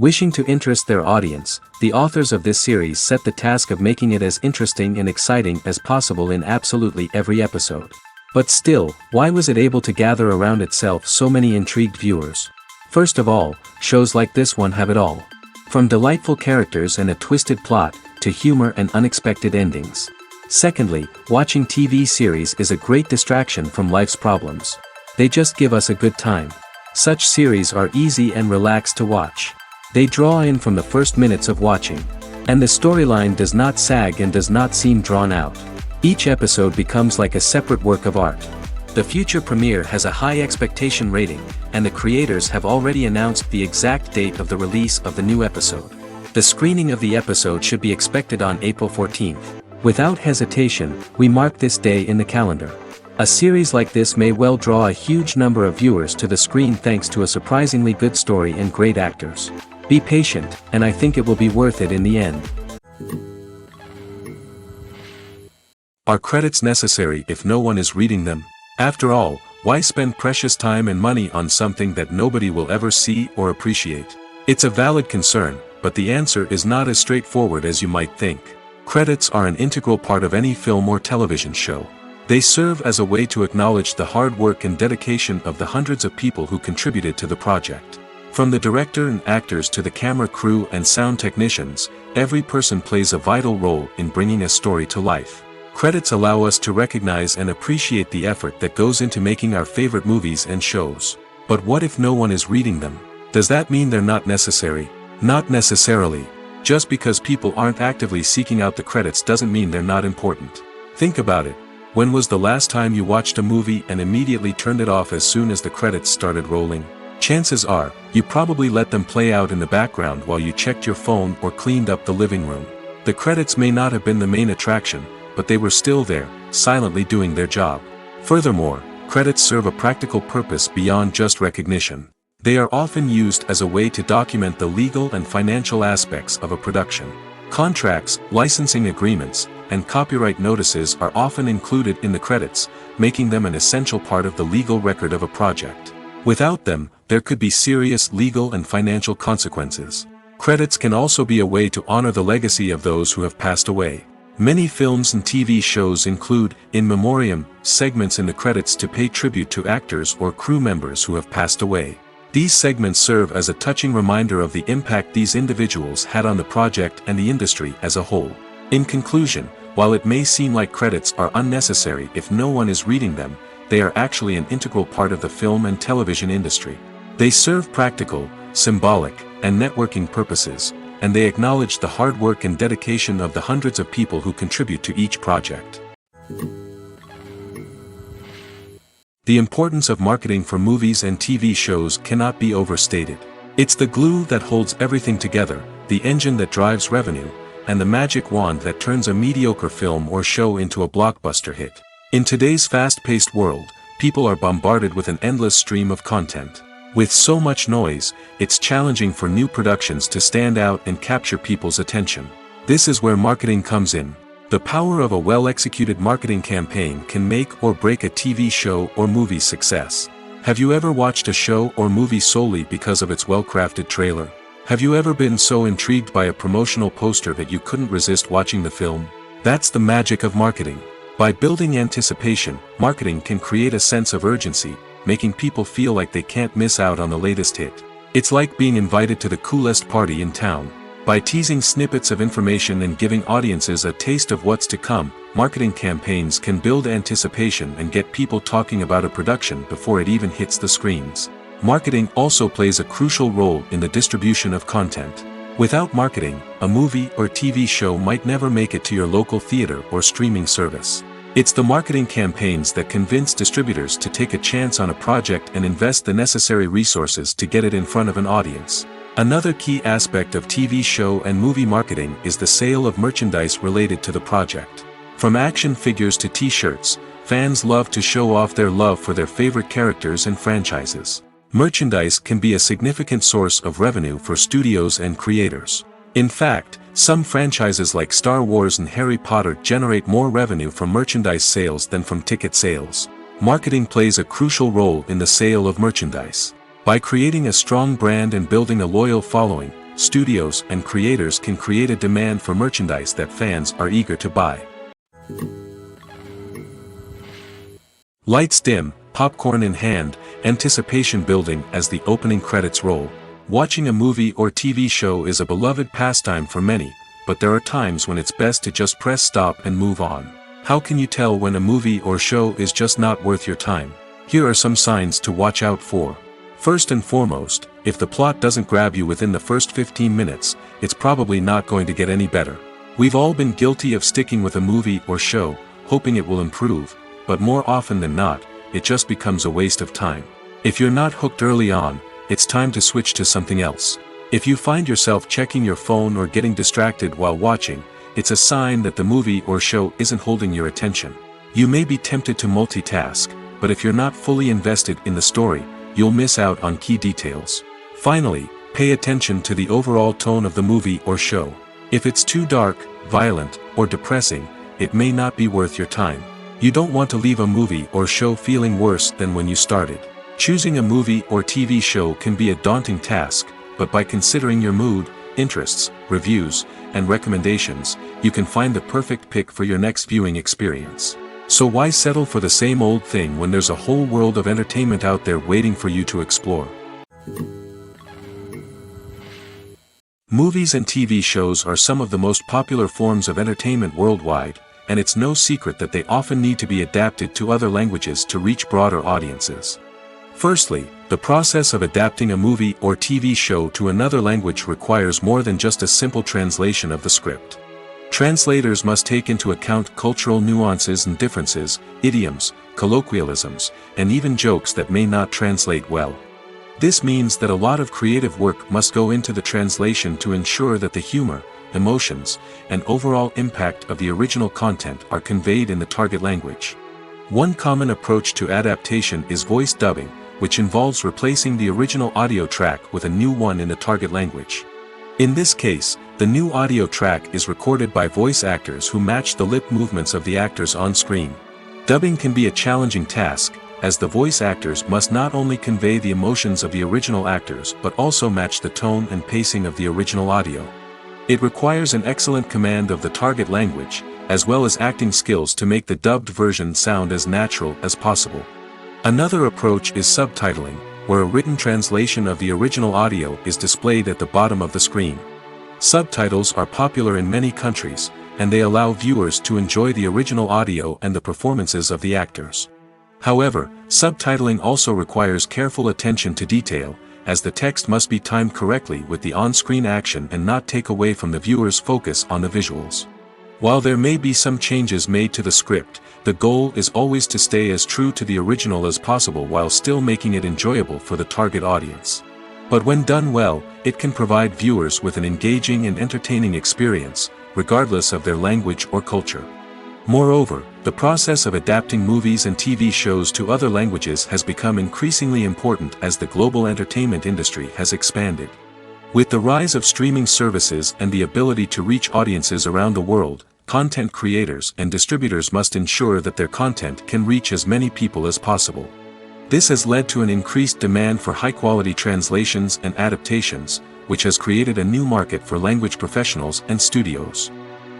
Wishing to interest their audience, the authors of this series set the task of making it as interesting and exciting as possible in absolutely every episode. But still, why was it able to gather around itself so many intrigued viewers? First of all, shows like this one have it all. From delightful characters and a twisted plot, to humor and unexpected endings. Secondly, watching TV series is a great distraction from life's problems. They just give us a good time. Such series are easy and relaxed to watch. They draw in from the first minutes of watching. And the storyline does not sag and does not seem drawn out. Each episode becomes like a separate work of art. The future premiere has a high expectation rating, and the creators have already announced the exact date of the release of the new episode. The screening of the episode should be expected on April 14th. Without hesitation, we mark this day in the calendar. A series like this may well draw a huge number of viewers to the screen thanks to a surprisingly good story and great actors. Be patient, and I think it will be worth it in the end. Are credits necessary if no one is reading them? After all, why spend precious time and money on something that nobody will ever see or appreciate? It's a valid concern, but the answer is not as straightforward as you might think. Credits are an integral part of any film or television show. They serve as a way to acknowledge the hard work and dedication of the hundreds of people who contributed to the project. From the director and actors to the camera crew and sound technicians, every person plays a vital role in bringing a story to life. Credits allow us to recognize and appreciate the effort that goes into making our favorite movies and shows. But what if no one is reading them? Does that mean they're not necessary? Not necessarily. Just because people aren't actively seeking out the credits doesn't mean they're not important. Think about it. When was the last time you watched a movie and immediately turned it off as soon as the credits started rolling? Chances are, you probably let them play out in the background while you checked your phone or cleaned up the living room. The credits may not have been the main attraction, but they were still there, silently doing their job. Furthermore, credits serve a practical purpose beyond just recognition. They are often used as a way to document the legal and financial aspects of a production. Contracts, licensing agreements, and copyright notices are often included in the credits, making them an essential part of the legal record of a project. Without them, there could be serious legal and financial consequences. Credits can also be a way to honor the legacy of those who have passed away. Many films and TV shows include, in memoriam, segments in the credits to pay tribute to actors or crew members who have passed away. These segments serve as a touching reminder of the impact these individuals had on the project and the industry as a whole. In conclusion, while it may seem like credits are unnecessary if no one is reading them, they are actually an integral part of the film and television industry. They serve practical, symbolic, and networking purposes, and they acknowledge the hard work and dedication of the hundreds of people who contribute to each project. The importance of marketing for movies and TV shows cannot be overstated. It's the glue that holds everything together, the engine that drives revenue, and the magic wand that turns a mediocre film or show into a blockbuster hit. In today's fast-paced world, people are bombarded with an endless stream of content. With so much noise, it's challenging for new productions to stand out and capture people's attention. This is where marketing comes in. The power of a well-executed marketing campaign can make or break a TV show or movie's success. Have you ever watched a show or movie solely because of its well-crafted trailer? Have you ever been so intrigued by a promotional poster that you couldn't resist watching the film? That's the magic of marketing. By building anticipation, marketing can create a sense of urgency, making people feel like they can't miss out on the latest hit. It's like being invited to the coolest party in town. By teasing snippets of information and giving audiences a taste of what's to come, marketing campaigns can build anticipation and get people talking about a production before it even hits the screens. Marketing also plays a crucial role in the distribution of content. Without marketing, a movie or TV show might never make it to your local theater or streaming service. It's the marketing campaigns that convince distributors to take a chance on a project and invest the necessary resources to get it in front of an audience. Another key aspect of TV show and movie marketing is the sale of merchandise related to the project. From action figures to t-shirts, fans love to show off their love for their favorite characters and franchises. Merchandise can be a significant source of revenue for studios and creators. In fact, some franchises like Star Wars and Harry Potter generate more revenue from merchandise sales than from ticket sales. Marketing plays a crucial role in the sale of merchandise. By creating a strong brand and building a loyal following, studios and creators can create a demand for merchandise that fans are eager to buy. Lights dim, popcorn in hand, anticipation building as the opening credits roll. Watching a movie or TV show is a beloved pastime for many, but there are times when it's best to just press stop and move on. How can you tell when a movie or show is just not worth your time? Here are some signs to watch out for. First and foremost, if the plot doesn't grab you within the first 15 minutes, it's probably not going to get any better. We've all been guilty of sticking with a movie or show, hoping it will improve, but more often than not, it just becomes a waste of time. If you're not hooked early on, it's time to switch to something else. If you find yourself checking your phone or getting distracted while watching, it's a sign that the movie or show isn't holding your attention. You may be tempted to multitask, but if you're not fully invested in the story, you'll miss out on key details. Finally, pay attention to the overall tone of the movie or show. If it's too dark, violent, or depressing, it may not be worth your time. You don't want to leave a movie or show feeling worse than when you started. Choosing a movie or TV show can be a daunting task, but by considering your mood, interests, reviews, and recommendations, you can find the perfect pick for your next viewing experience. So why settle for the same old thing when there's a whole world of entertainment out there waiting for you to explore? Movies and TV shows are some of the most popular forms of entertainment worldwide, and it's no secret that they often need to be adapted to other languages to reach broader audiences. Firstly, the process of adapting a movie or TV show to another language requires more than just a simple translation of the script. Translators must take into account cultural nuances and differences, idioms, colloquialisms, and even jokes that may not translate well. This means that a lot of creative work must go into the translation to ensure that the humor, emotions, and overall impact of the original content are conveyed in the target language. One common approach to adaptation is voice dubbing, which involves replacing the original audio track with a new one in the target language. In this case, the new audio track is recorded by voice actors who match the lip movements of the actors on screen. Dubbing can be a challenging task, as the voice actors must not only convey the emotions of the original actors but also match the tone and pacing of the original audio. It requires an excellent command of the target language, as well as acting skills to make the dubbed version sound as natural as possible. Another approach is subtitling, where a written translation of the original audio is displayed at the bottom of the screen. Subtitles are popular in many countries, and they allow viewers to enjoy the original audio and the performances of the actors. However, subtitling also requires careful attention to detail, as the text must be timed correctly with the on-screen action and not take away from the viewer's focus on the visuals. While there may be some changes made to the script, the goal is always to stay as true to the original as possible while still making it enjoyable for the target audience. But when done well, it can provide viewers with an engaging and entertaining experience, regardless of their language or culture. Moreover, the process of adapting movies and TV shows to other languages has become increasingly important as the global entertainment industry has expanded. With the rise of streaming services and the ability to reach audiences around the world, content creators and distributors must ensure that their content can reach as many people as possible. This has led to an increased demand for high-quality translations and adaptations, which has created a new market for language professionals and studios.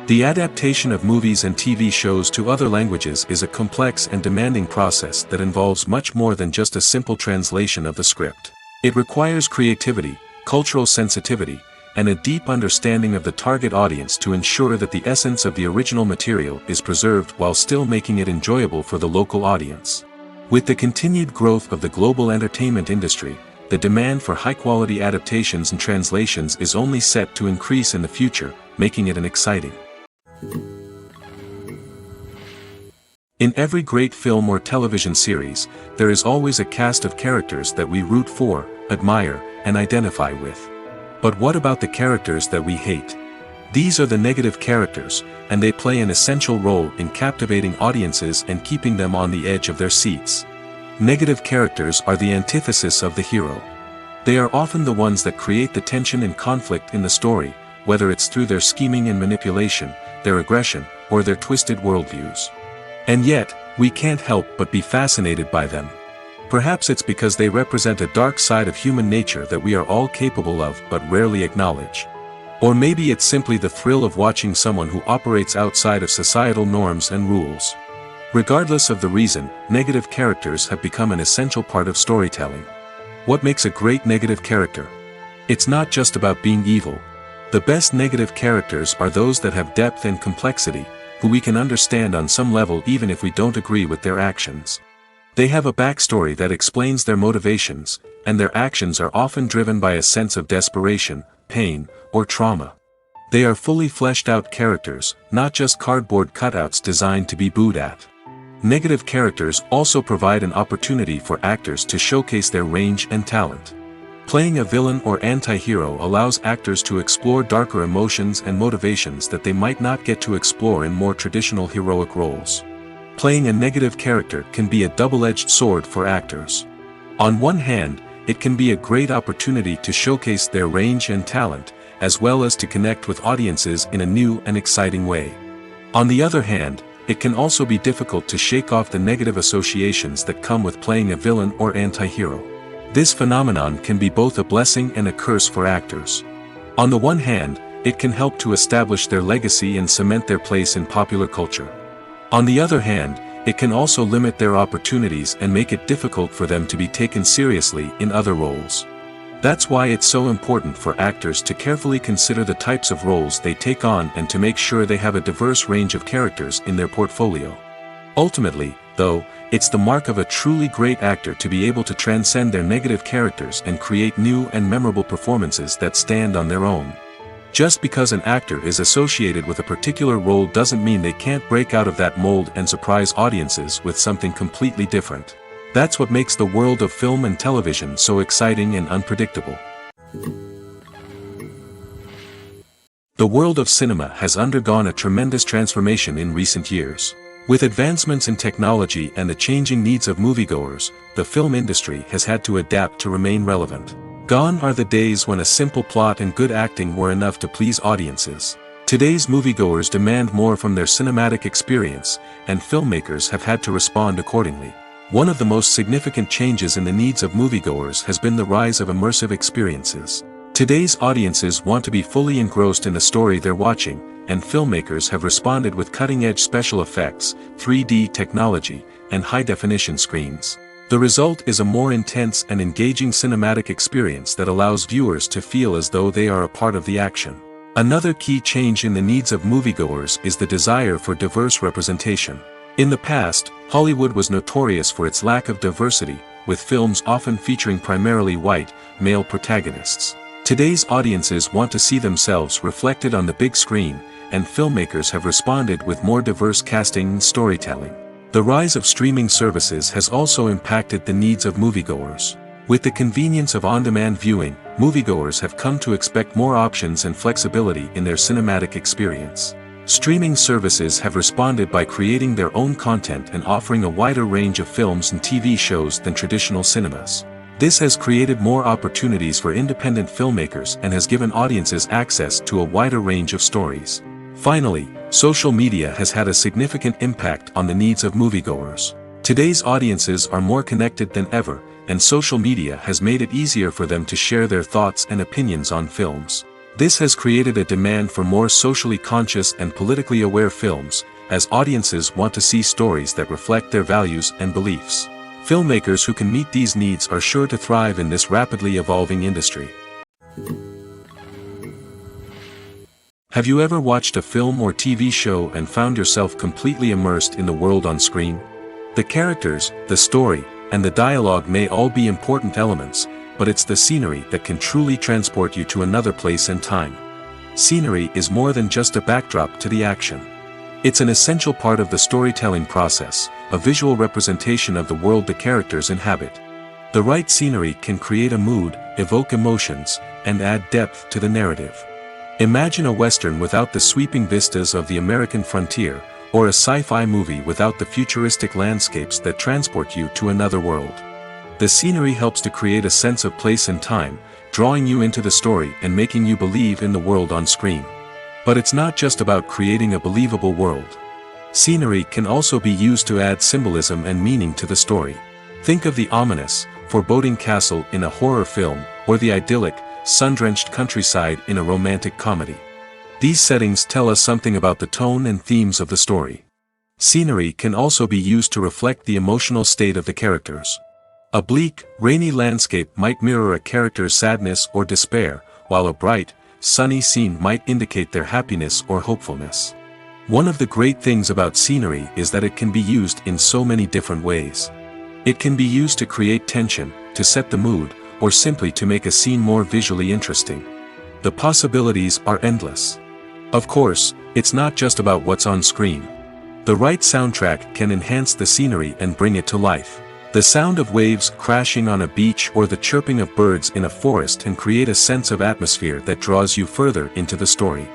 The adaptation of movies and TV shows to other languages is a complex and demanding process that involves much more than just a simple translation of the script. It requires creativity, cultural sensitivity, and a deep understanding of the target audience to ensure that the essence of the original material is preserved while still making it enjoyable for the local audience. With the continued growth of the global entertainment industry, the demand for high-quality adaptations and translations is only set to increase in the future, making it an exciting. In every great film or television series, there is always a cast of characters that we root for, admire, and identify with. But what about the characters that we hate? These are the negative characters, and they play an essential role in captivating audiences and keeping them on the edge of their seats. Negative characters are the antithesis of the hero. They are often the ones that create the tension and conflict in the story, whether it's through their scheming and manipulation, their aggression, or their twisted worldviews. And yet, we can't help but be fascinated by them. Perhaps it's because they represent a dark side of human nature that we are all capable of but rarely acknowledge. Or maybe it's simply the thrill of watching someone who operates outside of societal norms and rules. Regardless of the reason, negative characters have become an essential part of storytelling. What makes a great negative character? It's not just about being evil. The best negative characters are those that have depth and complexity, who we can understand on some level even if we don't agree with their actions. They have a backstory that explains their motivations, and their actions are often driven by a sense of desperation, pain, or trauma. They are fully fleshed out characters, not just cardboard cutouts designed to be booed at. Negative characters also provide an opportunity for actors to showcase their range and talent. Playing a villain or anti-hero allows actors to explore darker emotions and motivations that they might not get to explore in more traditional heroic roles. Playing a negative character can be a double-edged sword for actors. On one hand, it can be a great opportunity to showcase their range and talent, as well as to connect with audiences in a new and exciting way. On the other hand, it can also be difficult to shake off the negative associations that come with playing a villain or anti-hero. This phenomenon can be both a blessing and a curse for actors. On the one hand, it can help to establish their legacy and cement their place in popular culture. On the other hand, it can also limit their opportunities and make it difficult for them to be taken seriously in other roles. That's why it's so important for actors to carefully consider the types of roles they take on and to make sure they have a diverse range of characters in their portfolio. Ultimately, though, it's the mark of a truly great actor to be able to transcend their negative characters and create new and memorable performances that stand on their own. Just because an actor is associated with a particular role doesn't mean they can't break out of that mold and surprise audiences with something completely different. That's what makes the world of film and television so exciting and unpredictable. The world of cinema has undergone a tremendous transformation in recent years. With advancements in technology and the changing needs of moviegoers, the film industry has had to adapt to remain relevant. Gone are the days when a simple plot and good acting were enough to please audiences. Today's moviegoers demand more from their cinematic experience, and filmmakers have had to respond accordingly. One of the most significant changes in the needs of moviegoers has been the rise of immersive experiences. Today's audiences want to be fully engrossed in the story they're watching, and filmmakers have responded with cutting-edge special effects, 3D technology, and high-definition screens. The result is a more intense and engaging cinematic experience that allows viewers to feel as though they are a part of the action. Another key change in the needs of moviegoers is the desire for diverse representation. In the past, Hollywood was notorious for its lack of diversity, with films often featuring primarily white, male protagonists. Today's audiences want to see themselves reflected on the big screen, and filmmakers have responded with more diverse casting and storytelling. The rise of streaming services has also impacted the needs of moviegoers. With the convenience of on-demand viewing, moviegoers have come to expect more options and flexibility in their cinematic experience. Streaming services have responded by creating their own content and offering a wider range of films and TV shows than traditional cinemas. This has created more opportunities for independent filmmakers and has given audiences access to a wider range of stories. Finally, social media has had a significant impact on the needs of moviegoers. Today's audiences are more connected than ever, and social media has made it easier for them to share their thoughts and opinions on films. This has created a demand for more socially conscious and politically aware films, as audiences want to see stories that reflect their values and beliefs. Filmmakers who can meet these needs are sure to thrive in this rapidly evolving industry. Have you ever watched a film or TV show and found yourself completely immersed in the world on screen? The characters, the story, and the dialogue may all be important elements, but it's the scenery that can truly transport you to another place and time. Scenery is more than just a backdrop to the action. It's an essential part of the storytelling process, a visual representation of the world the characters inhabit. The right scenery can create a mood, evoke emotions, and add depth to the narrative. Imagine a Western without the sweeping vistas of the American frontier, or a sci-fi movie without the futuristic landscapes that transport you to another world. The scenery helps to create a sense of place and time, drawing you into the story and making you believe in the world on screen. But it's not just about creating a believable world. Scenery can also be used to add symbolism and meaning to the story. Think of the ominous, foreboding castle in a horror film, or the idyllic, sun-drenched countryside in a romantic comedy. These settings tell us something about the tone and themes of the story. Scenery can also be used to reflect the emotional state of the characters. A bleak, rainy landscape might mirror a character's sadness or despair, while a bright, sunny scene might indicate their happiness or hopefulness. One of the great things about scenery is that it can be used in so many different ways. It can be used to create tension, to set the mood, or simply to make a scene more visually interesting. The possibilities are endless. Of course, it's not just about what's on screen. The right soundtrack can enhance the scenery and bring it to life. The sound of waves crashing on a beach or the chirping of birds in a forest can create a sense of atmosphere that draws you further into the story.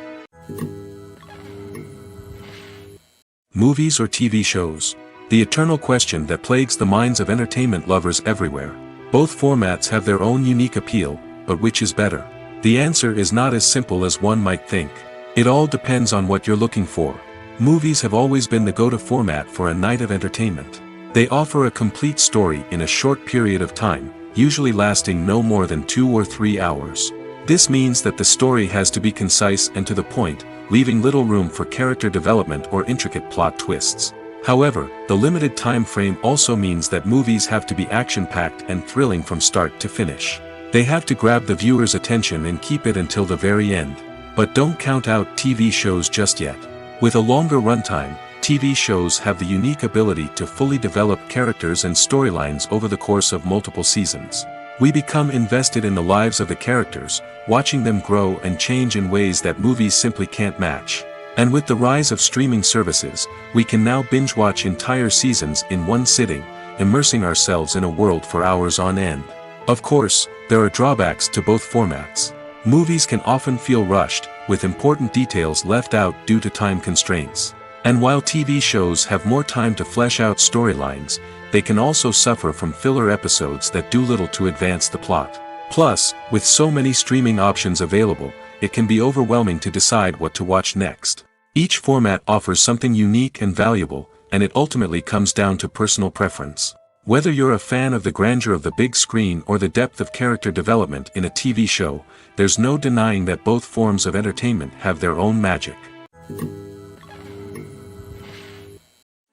Movies or TV shows? The eternal question that plagues the minds of entertainment lovers everywhere. Both formats have their own unique appeal, but which is better? The answer is not as simple as one might think. It all depends on what you're looking for. Movies have always been the go-to format for a night of entertainment. They offer a complete story in a short period of time, usually lasting no more than 2 or 3 hours. This means that the story has to be concise and to the point, leaving little room for character development or intricate plot twists. However, the limited time frame also means that movies have to be action-packed and thrilling from start to finish. They have to grab the viewer's attention and keep it until the very end. But don't count out TV shows just yet. With a longer runtime, TV shows have the unique ability to fully develop characters and storylines over the course of multiple seasons. We become invested in the lives of the characters, watching them grow and change in ways that movies simply can't match. And with the rise of streaming services, we can now binge-watch entire seasons in one sitting, immersing ourselves in a world for hours on end. Of course, there are drawbacks to both formats. Movies can often feel rushed, with important details left out due to time constraints. And while TV shows have more time to flesh out storylines, they can also suffer from filler episodes that do little to advance the plot. Plus, with so many streaming options available, it can be overwhelming to decide what to watch next. Each format offers something unique and valuable, and it ultimately comes down to personal preference. Whether you're a fan of the grandeur of the big screen or the depth of character development in a TV show, there's no denying that both forms of entertainment have their own magic.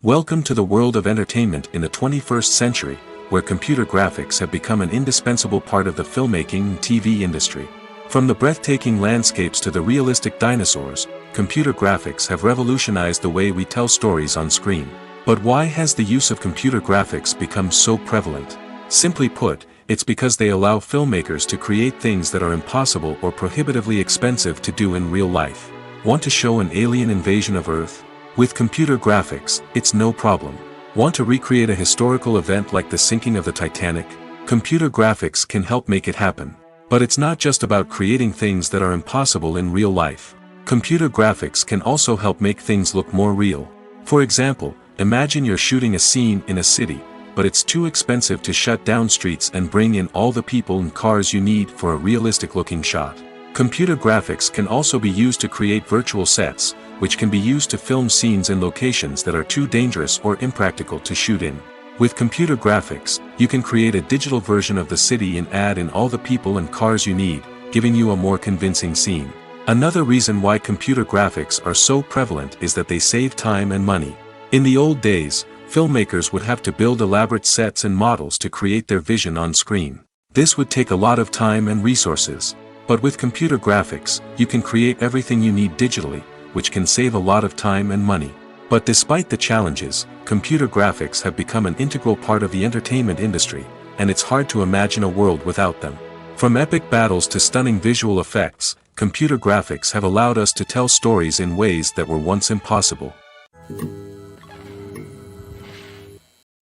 Welcome to the world of entertainment in the 21st century, where computer graphics have become an indispensable part of the filmmaking and TV industry. From the breathtaking landscapes to the realistic dinosaurs, computer graphics have revolutionized the way we tell stories on screen. But why has the use of computer graphics become so prevalent? Simply put, it's because they allow filmmakers to create things that are impossible or prohibitively expensive to do in real life. Want to show an alien invasion of Earth? With computer graphics, it's no problem. Want to recreate a historical event like the sinking of the Titanic? Computer graphics can help make it happen. But it's not just about creating things that are impossible in real life. Computer graphics can also help make things look more real. For example, imagine you're shooting a scene in a city, but it's too expensive to shut down streets and bring in all the people and cars you need for a realistic-looking shot. Computer graphics can also be used to create virtual sets, which can be used to film scenes in locations that are too dangerous or impractical to shoot in. With computer graphics, you can create a digital version of the city and add in all the people and cars you need, giving you a more convincing scene. Another reason why computer graphics are so prevalent is that they save time and money. In the old days, filmmakers would have to build elaborate sets and models to create their vision on screen. This would take a lot of time and resources. But with computer graphics, you can create everything you need digitally, which can save a lot of time and money. But despite the challenges, computer graphics have become an integral part of the entertainment industry, and it's hard to imagine a world without them. From epic battles to stunning visual effects, computer graphics have allowed us to tell stories in ways that were once impossible.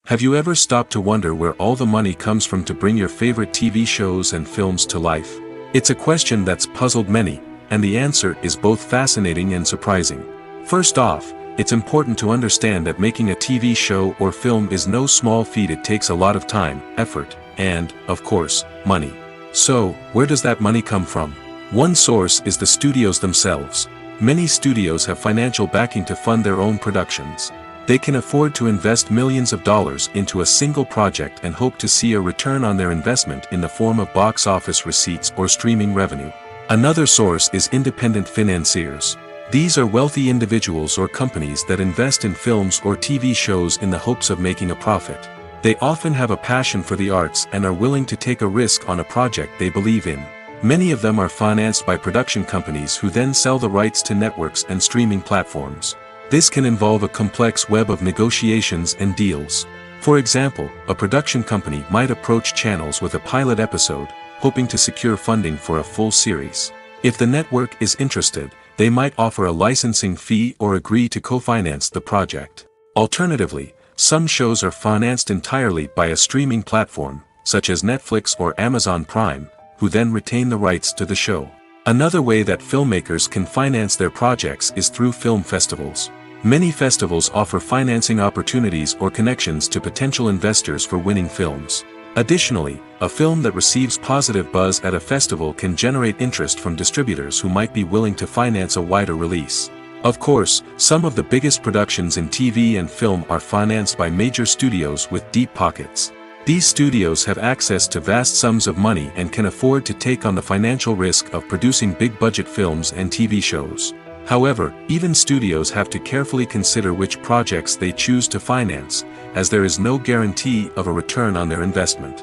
Have you ever stopped to wonder where all the money comes from to bring your favorite TV shows and films to life? It's a question that's puzzled many, and the answer is both fascinating and surprising. First off, it's important to understand that making a TV show or film is no small feat. It takes a lot of time, effort, and, of course, money. So, where does that money come from? One source is the studios themselves. Many studios have financial backing to fund their own productions. They can afford to invest millions of dollars into a single project and hope to see a return on their investment in the form of box office receipts or streaming revenue. Another source is independent financiers. These are wealthy individuals or companies that invest in films or TV shows in the hopes of making a profit. They often have a passion for the arts and are willing to take a risk on a project they believe in. Many of them are financed by production companies who then sell the rights to networks and streaming platforms. This can involve a complex web of negotiations and deals. For example, a production company might approach channels with a pilot episode, hoping to secure funding for a full series. If the network is interested, they might offer a licensing fee or agree to co-finance the project. Alternatively, some shows are financed entirely by a streaming platform, such as Netflix or Amazon Prime, who then retain the rights to the show. Another way that filmmakers can finance their projects is through film festivals. Many festivals offer financing opportunities or connections to potential investors for winning films. Additionally, a film that receives positive buzz at a festival can generate interest from distributors who might be willing to finance a wider release. Of course, some of the biggest productions in TV and film are financed by major studios with deep pockets. These studios have access to vast sums of money and can afford to take on the financial risk of producing big-budget films and TV shows. However, even studios have to carefully consider which projects they choose to finance, as there is no guarantee of a return on their investment.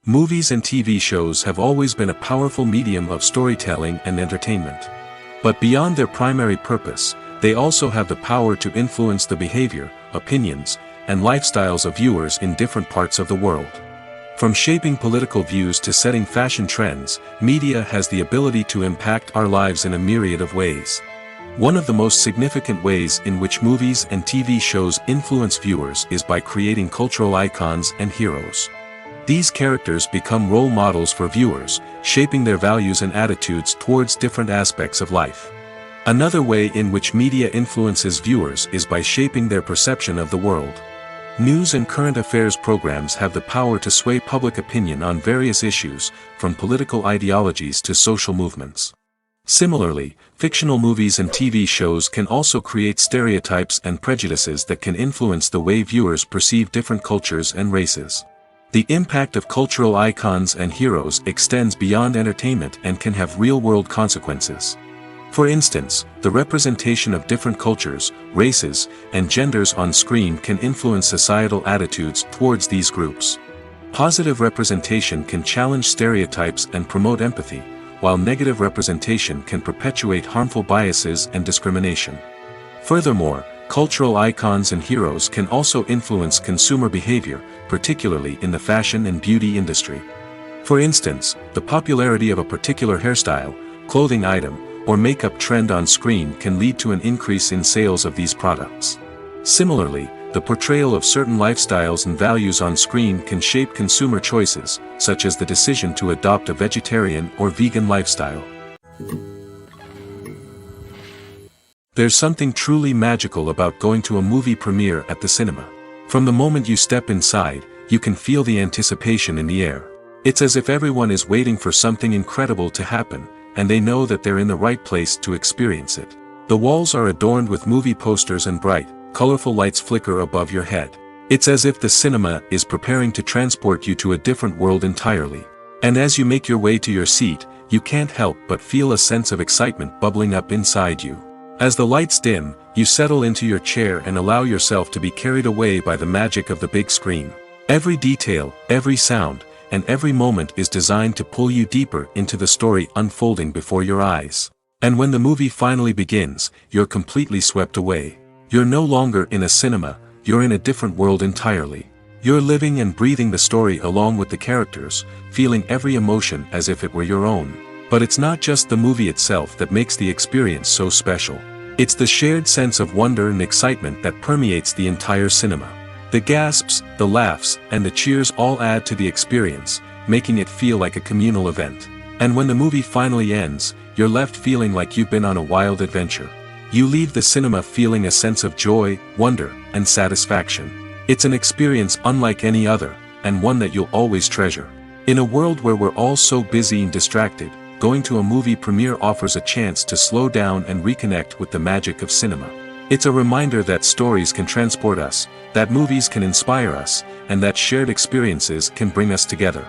Movies and TV shows have always been a powerful medium of storytelling and entertainment. But beyond their primary purpose, they also have the power to influence the behavior, opinions, and lifestyles of viewers in different parts of the world. From shaping political views to setting fashion trends, media has the ability to impact our lives in a myriad of ways. One of the most significant ways in which movies and TV shows influence viewers is by creating cultural icons and heroes. These characters become role models for viewers, shaping their values and attitudes towards different aspects of life. Another way in which media influences viewers is by shaping their perception of the world. News and current affairs programs have the power to sway public opinion on various issues, from political ideologies to social movements. Similarly, fictional movies and TV shows can also create stereotypes and prejudices that can influence the way viewers perceive different cultures and races. The impact of cultural icons and heroes extends beyond entertainment and can have real-world consequences. For instance, the representation of different cultures, races, and genders on screen can influence societal attitudes towards these groups. Positive representation can challenge stereotypes and promote empathy, while negative representation can perpetuate harmful biases and discrimination. Furthermore, cultural icons and heroes can also influence consumer behavior, particularly in the fashion and beauty industry. For instance, the popularity of a particular hairstyle, clothing item, or makeup trend on screen can lead to an increase in sales of these products. Similarly, the portrayal of certain lifestyles and values on screen can shape consumer choices, such as the decision to adopt a vegetarian or vegan lifestyle. There's something truly magical about going to a movie premiere at the cinema. From the moment you step inside, you can feel the anticipation in the air. It's as if everyone is waiting for something incredible to happen, and they know that they're in the right place to experience it. The walls are adorned with movie posters and bright, colorful lights flicker above your head. It's as if the cinema is preparing to transport you to a different world entirely. And as you make your way to your seat, you can't help but feel a sense of excitement bubbling up inside you. As the lights dim, you settle into your chair and allow yourself to be carried away by the magic of the big screen. Every detail, every sound, and every moment is designed to pull you deeper into the story unfolding before your eyes. And when the movie finally begins, you're completely swept away. You're no longer in a cinema, you're in a different world entirely. You're living and breathing the story along with the characters, feeling every emotion as if it were your own. But it's not just the movie itself that makes the experience so special. It's the shared sense of wonder and excitement that permeates the entire cinema. The gasps, the laughs, and the cheers all add to the experience, making it feel like a communal event. And when the movie finally ends, you're left feeling like you've been on a wild adventure. You leave the cinema feeling a sense of joy, wonder, and satisfaction. It's an experience unlike any other, and one that you'll always treasure. In a world where we're all so busy and distracted, going to a movie premiere offers a chance to slow down and reconnect with the magic of cinema. It's a reminder that stories can transport us, that movies can inspire us, and that shared experiences can bring us together.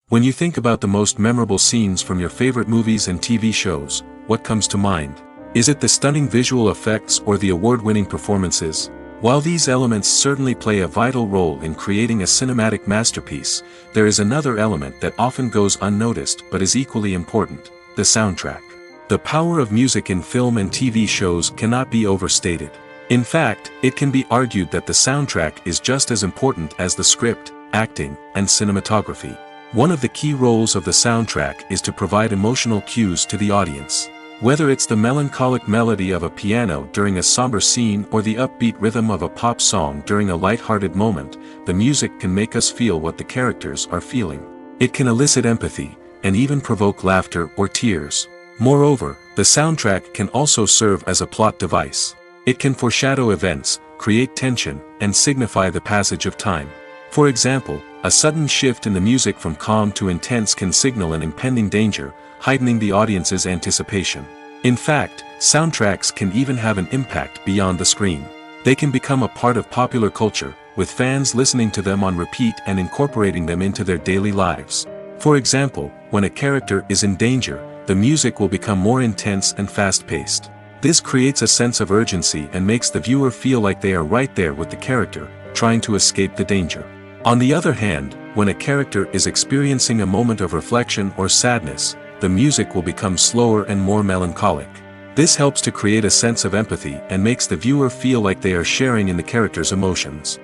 When you think about the most memorable scenes from your favorite movies and TV shows, what comes to mind? Is it the stunning visual effects or the award-winning performances? While these elements certainly play a vital role in creating a cinematic masterpiece, there is another element that often goes unnoticed but is equally important: the soundtrack. The power of music in film and TV shows cannot be overstated. In fact, it can be argued that the soundtrack is just as important as the script, acting, and cinematography. One of the key roles of the soundtrack is to provide emotional cues to the audience. Whether it's the melancholic melody of a piano during a somber scene or the upbeat rhythm of a pop song during a light-hearted moment, the music can make us feel what the characters are feeling. It can elicit empathy, and even provoke laughter or tears. Moreover, the soundtrack can also serve as a plot device. It can foreshadow events, create tension, and signify the passage of time. For example, a sudden shift in the music from calm to intense can signal an impending danger, heightening the audience's anticipation. In fact, soundtracks can even have an impact beyond the screen. They can become a part of popular culture, with fans listening to them on repeat and incorporating them into their daily lives. For example, when a character is in danger, the music will become more intense and fast-paced. This creates a sense of urgency and makes the viewer feel like they are right there with the character, trying to escape the danger. On the other hand, when a character is experiencing a moment of reflection or sadness, the music will become slower and more melancholic. This helps to create a sense of empathy and makes the viewer feel like they are sharing in the character's emotions.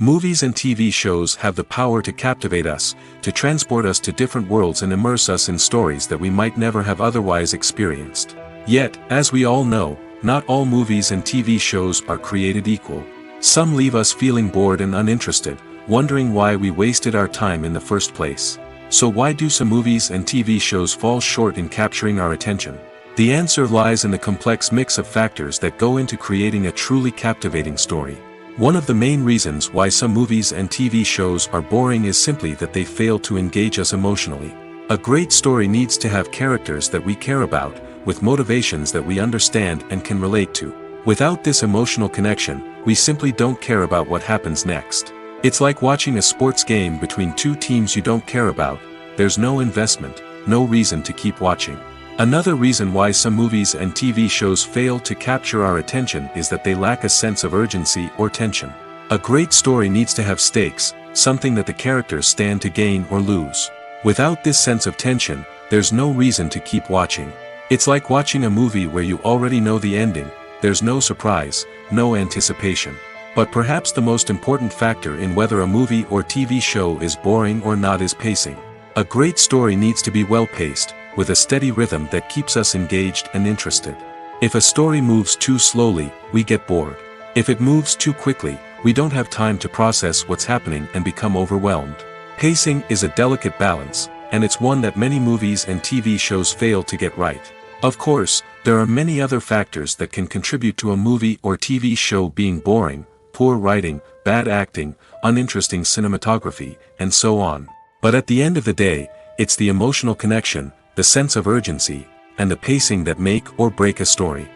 Movies and TV shows have the power to captivate us, to transport us to different worlds and immerse us in stories that we might never have otherwise experienced. Yet, as we all know, not all movies and TV shows are created equal. Some leave us feeling bored and uninterested, wondering why we wasted our time in the first place. So why do some movies and TV shows fall short in capturing our attention? The answer lies in the complex mix of factors that go into creating a truly captivating story. One of the main reasons why some movies and TV shows are boring is simply that they fail to engage us emotionally. A great story needs to have characters that we care about, with motivations that we understand and can relate to. Without this emotional connection, we simply don't care about what happens next. It's like watching a sports game between two teams you don't care about. There's no investment, no reason to keep watching. Another reason why some movies and TV shows fail to capture our attention is that they lack a sense of urgency or tension. A great story needs to have stakes, something that the characters stand to gain or lose. Without this sense of tension, there's no reason to keep watching. It's like watching a movie where you already know the ending. There's no surprise, no anticipation. But perhaps the most important factor in whether a movie or TV show is boring or not is pacing. A great story needs to be well-paced, with a steady rhythm that keeps us engaged and interested. If a story moves too slowly, we get bored. If it moves too quickly, we don't have time to process what's happening and become overwhelmed. Pacing is a delicate balance, and it's one that many movies and TV shows fail to get right. Of course, there are many other factors that can contribute to a movie or TV show being boring: poor writing, bad acting, uninteresting cinematography, and so on. But at the end of the day, it's the emotional connection, the sense of urgency, and the pacing that make or break a story.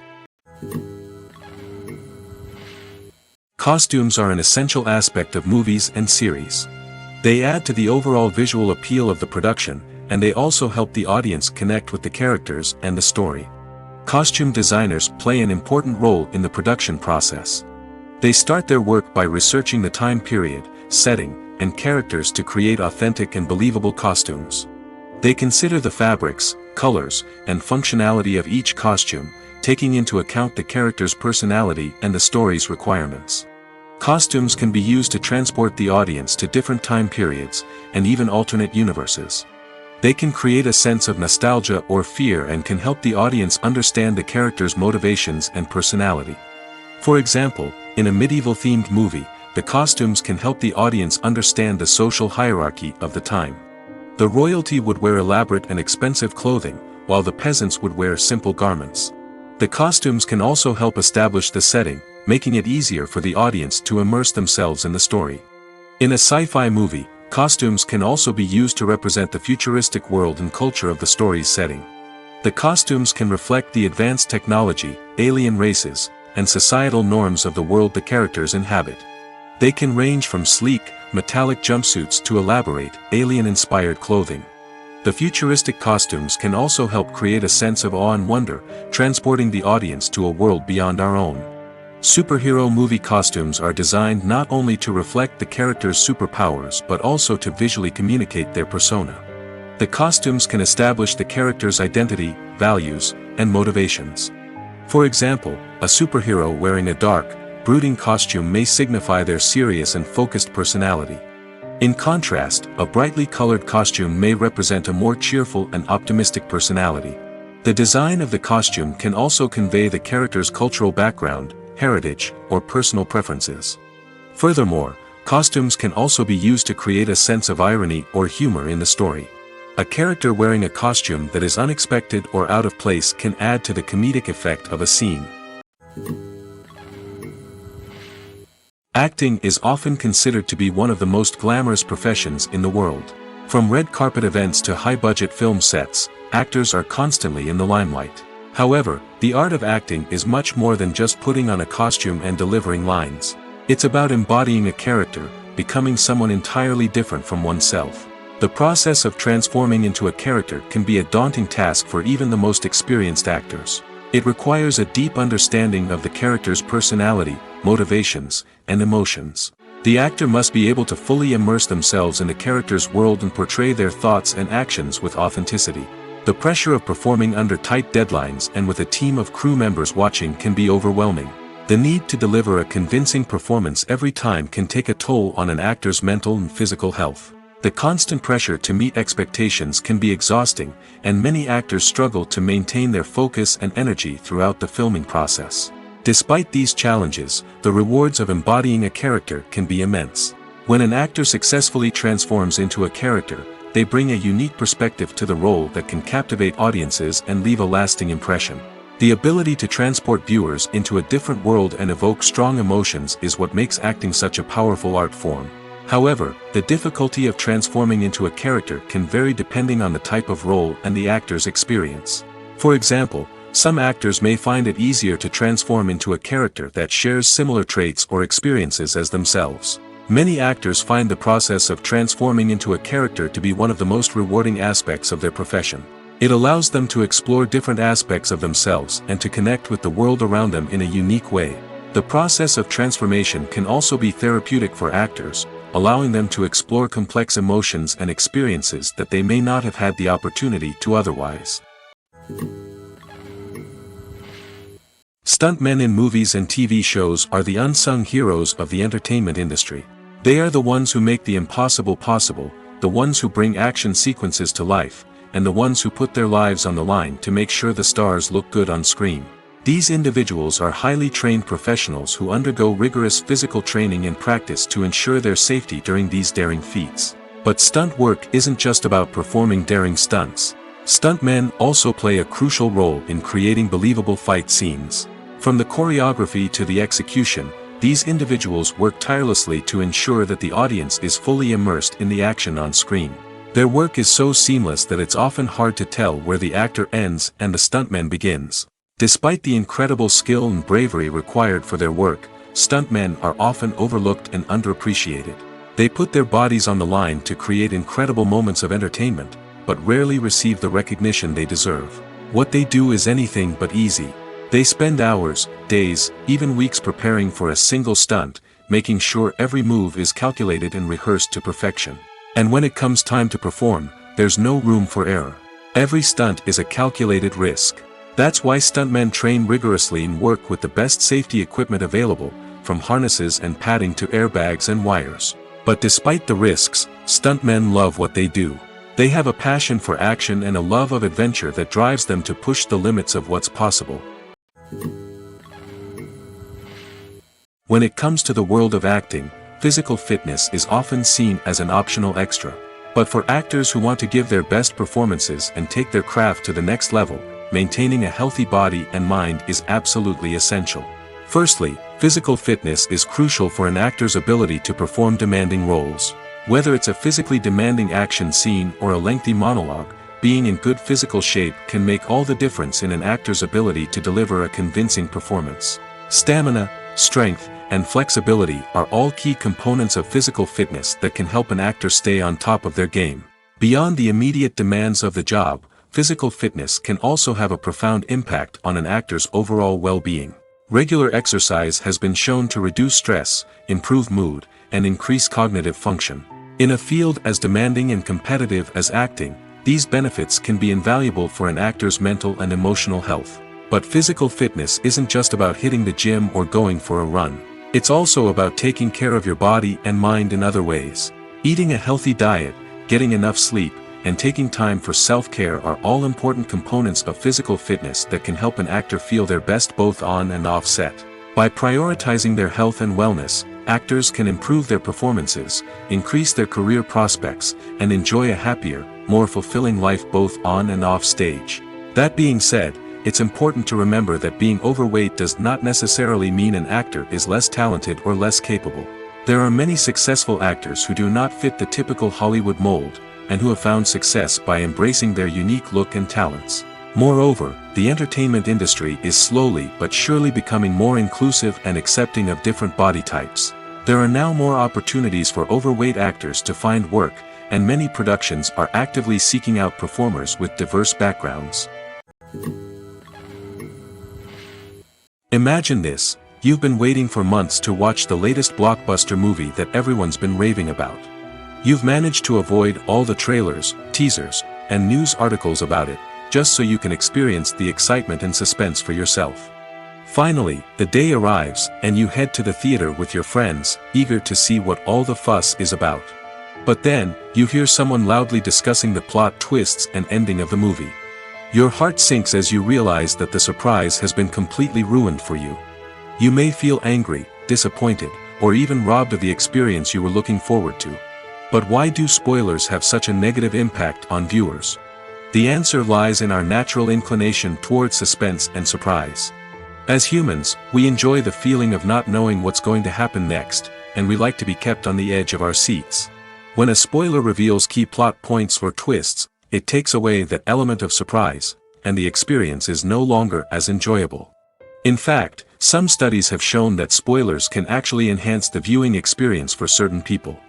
Costumes are an essential aspect of movies and series. They add to the overall visual appeal of the production, and they also help the audience connect with the characters and the story. Costume designers play an important role in the production process. They start their work by researching the time period, setting, and characters to create authentic and believable costumes. They consider the fabrics, colors, and functionality of each costume, taking into account the character's personality and the story's requirements. Costumes can be used to transport the audience to different time periods, and even alternate universes. They can create a sense of nostalgia or fear and can help the audience understand the character's motivations and personality. For example, in a medieval-themed movie, the costumes can help the audience understand the social hierarchy of the time. The royalty would wear elaborate and expensive clothing, while the peasants would wear simple garments. The costumes can also help establish the setting, making it easier for the audience to immerse themselves in the story. In a sci-fi movie, costumes can also be used to represent the futuristic world and culture of the story's setting. The costumes can reflect the advanced technology, alien races, and societal norms of the world the characters inhabit. They can range from sleek, metallic jumpsuits to elaborate, alien-inspired clothing. The futuristic costumes can also help create a sense of awe and wonder, transporting the audience to a world beyond our own. Superhero movie costumes are designed not only to reflect the character's superpowers but also to visually communicate their persona. The costumes can establish the character's identity, values, and motivations. For example, a superhero wearing a dark, brooding costume may signify their serious and focused personality. In contrast, a brightly colored costume may represent a more cheerful and optimistic personality. The design of the costume can also convey the character's cultural background, heritage, or personal preferences. Furthermore, costumes can also be used to create a sense of irony or humor in the story. A character wearing a costume that is unexpected or out of place can add to the comedic effect of a scene. Acting is often considered to be one of the most glamorous professions in the world. From red carpet events to high-budget film sets, actors are constantly in the limelight. However, the art of acting is much more than just putting on a costume and delivering lines. It's about embodying a character, becoming someone entirely different from oneself. The process of transforming into a character can be a daunting task for even the most experienced actors. It requires a deep understanding of the character's personality, motivations, and emotions. The actor must be able to fully immerse themselves in the character's world and portray their thoughts and actions with authenticity. The pressure of performing under tight deadlines and with a team of crew members watching can be overwhelming. The need to deliver a convincing performance every time can take a toll on an actor's mental and physical health. The constant pressure to meet expectations can be exhausting, and many actors struggle to maintain their focus and energy throughout the filming process. Despite these challenges, the rewards of embodying a character can be immense. When an actor successfully transforms into a character, they bring a unique perspective to the role that can captivate audiences and leave a lasting impression. The ability to transport viewers into a different world and evoke strong emotions is what makes acting such a powerful art form. However, the difficulty of transforming into a character can vary depending on the type of role and the actor's experience. For example, some actors may find it easier to transform into a character that shares similar traits or experiences as themselves. Many actors find the process of transforming into a character to be one of the most rewarding aspects of their profession. It allows them to explore different aspects of themselves and to connect with the world around them in a unique way. The process of transformation can also be therapeutic for actors, allowing them to explore complex emotions and experiences that they may not have had the opportunity to otherwise. Stuntmen in movies and TV shows are the unsung heroes of the entertainment industry. They are the ones who make the impossible possible, the ones who bring action sequences to life, and the ones who put their lives on the line to make sure the stars look good on screen. These individuals are highly trained professionals who undergo rigorous physical training and practice to ensure their safety during these daring feats. But stunt work isn't just about performing daring stunts. Stuntmen also play a crucial role in creating believable fight scenes. From the choreography to the execution, these individuals work tirelessly to ensure that the audience is fully immersed in the action on screen. Their work is so seamless that it's often hard to tell where the actor ends and the stuntman begins. Despite the incredible skill and bravery required for their work, stuntmen are often overlooked and underappreciated. They put their bodies on the line to create incredible moments of entertainment, but rarely receive the recognition they deserve. What they do is anything but easy. They spend hours, days, even weeks preparing for a single stunt, making sure every move is calculated and rehearsed to perfection. And when it comes time to perform, there's no room for error. Every stunt is a calculated risk. That's why stuntmen train rigorously and work with the best safety equipment available, from harnesses and padding to airbags and wires. But despite the risks, stuntmen love what they do. They have a passion for action and a love of adventure that drives them to push the limits of what's possible. When it comes to the world of acting, physical fitness is often seen as an optional extra. But for actors who want to give their best performances and take their craft to the next level, maintaining a healthy body and mind is absolutely essential. Firstly, physical fitness is crucial for an actor's ability to perform demanding roles. Whether it's a physically demanding action scene or a lengthy monologue, being in good physical shape can make all the difference in an actor's ability to deliver a convincing performance. Stamina, strength, and flexibility are all key components of physical fitness that can help an actor stay on top of their game. Beyond the immediate demands of the job, physical fitness can also have a profound impact on an actor's overall well-being. Regular exercise has been shown to reduce stress, improve mood, and increase cognitive function. In a field as demanding and competitive as acting, these benefits can be invaluable for an actor's mental and emotional health. But physical fitness isn't just about hitting the gym or going for a run. It's also about taking care of your body and mind in other ways. Eating a healthy diet, getting enough sleep, and taking time for self-care are all important components of physical fitness that can help an actor feel their best both on and off set. By prioritizing their health and wellness, actors can improve their performances, increase their career prospects, and enjoy a happier, more fulfilling life both on and off stage. That being said, it's important to remember that being overweight does not necessarily mean an actor is less talented or less capable. There are many successful actors who do not fit the typical Hollywood mold, and who have found success by embracing their unique look and talents. Moreover, the entertainment industry is slowly but surely becoming more inclusive and accepting of different body types. There are now more opportunities for overweight actors to find work, and many productions are actively seeking out performers with diverse backgrounds. Imagine this: you've been waiting for months to watch the latest blockbuster movie that everyone's been raving about. You've managed to avoid all the trailers, teasers, and news articles about it, just so you can experience the excitement and suspense for yourself. Finally, the day arrives, and you head to the theater with your friends, eager to see what all the fuss is about. But then, you hear someone loudly discussing the plot twists and ending of the movie. Your heart sinks as you realize that the surprise has been completely ruined for you. You may feel angry, disappointed, or even robbed of the experience you were looking forward to. But why do spoilers have such a negative impact on viewers? The answer lies in our natural inclination toward suspense and surprise. As humans, we enjoy the feeling of not knowing what's going to happen next, and we like to be kept on the edge of our seats. When a spoiler reveals key plot points or twists, it takes away that element of surprise, and the experience is no longer as enjoyable. In fact, some studies have shown that spoilers can actually enhance the viewing experience for certain people.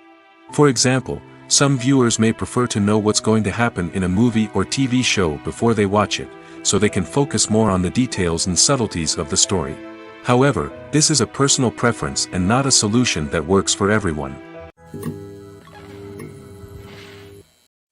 For example, some viewers may prefer to know what's going to happen in a movie or TV show before they watch it, so they can focus more on the details and subtleties of the story. However, this is a personal preference and not a solution that works for everyone.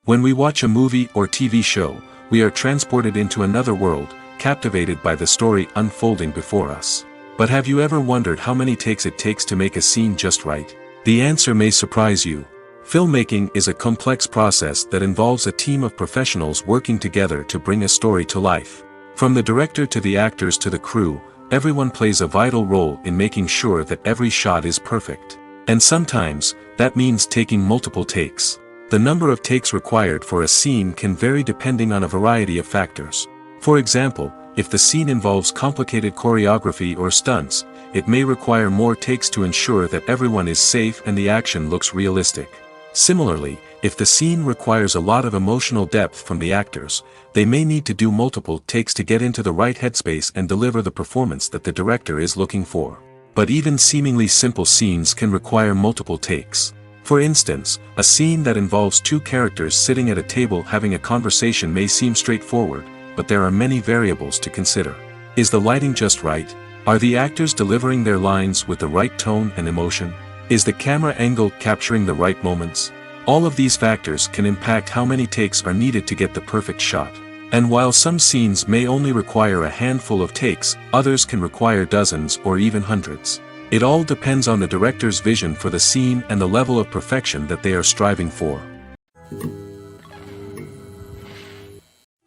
When we watch a movie or TV show, we are transported into another world, captivated by the story unfolding before us. But have you ever wondered how many takes it takes to make a scene just right? The answer may surprise you. Filmmaking is a complex process that involves a team of professionals working together to bring a story to life. From the director to the actors to the crew, everyone plays a vital role in making sure that every shot is perfect. And sometimes, that means taking multiple takes. The number of takes required for a scene can vary depending on a variety of factors. For example, if the scene involves complicated choreography or stunts, it may require more takes to ensure that everyone is safe and the action looks realistic. Similarly, if the scene requires a lot of emotional depth from the actors, they may need to do multiple takes to get into the right headspace and deliver the performance that the director is looking for. But even seemingly simple scenes can require multiple takes. For instance, a scene that involves two characters sitting at a table having a conversation may seem straightforward, but there are many variables to consider. Is the lighting just right? Are the actors delivering their lines with the right tone and emotion? Is the camera angle capturing the right moments? All of these factors can impact how many takes are needed to get the perfect shot. And while some scenes may only require a handful of takes, others can require dozens or even hundreds. It all depends on the director's vision for the scene and the level of perfection that they are striving for.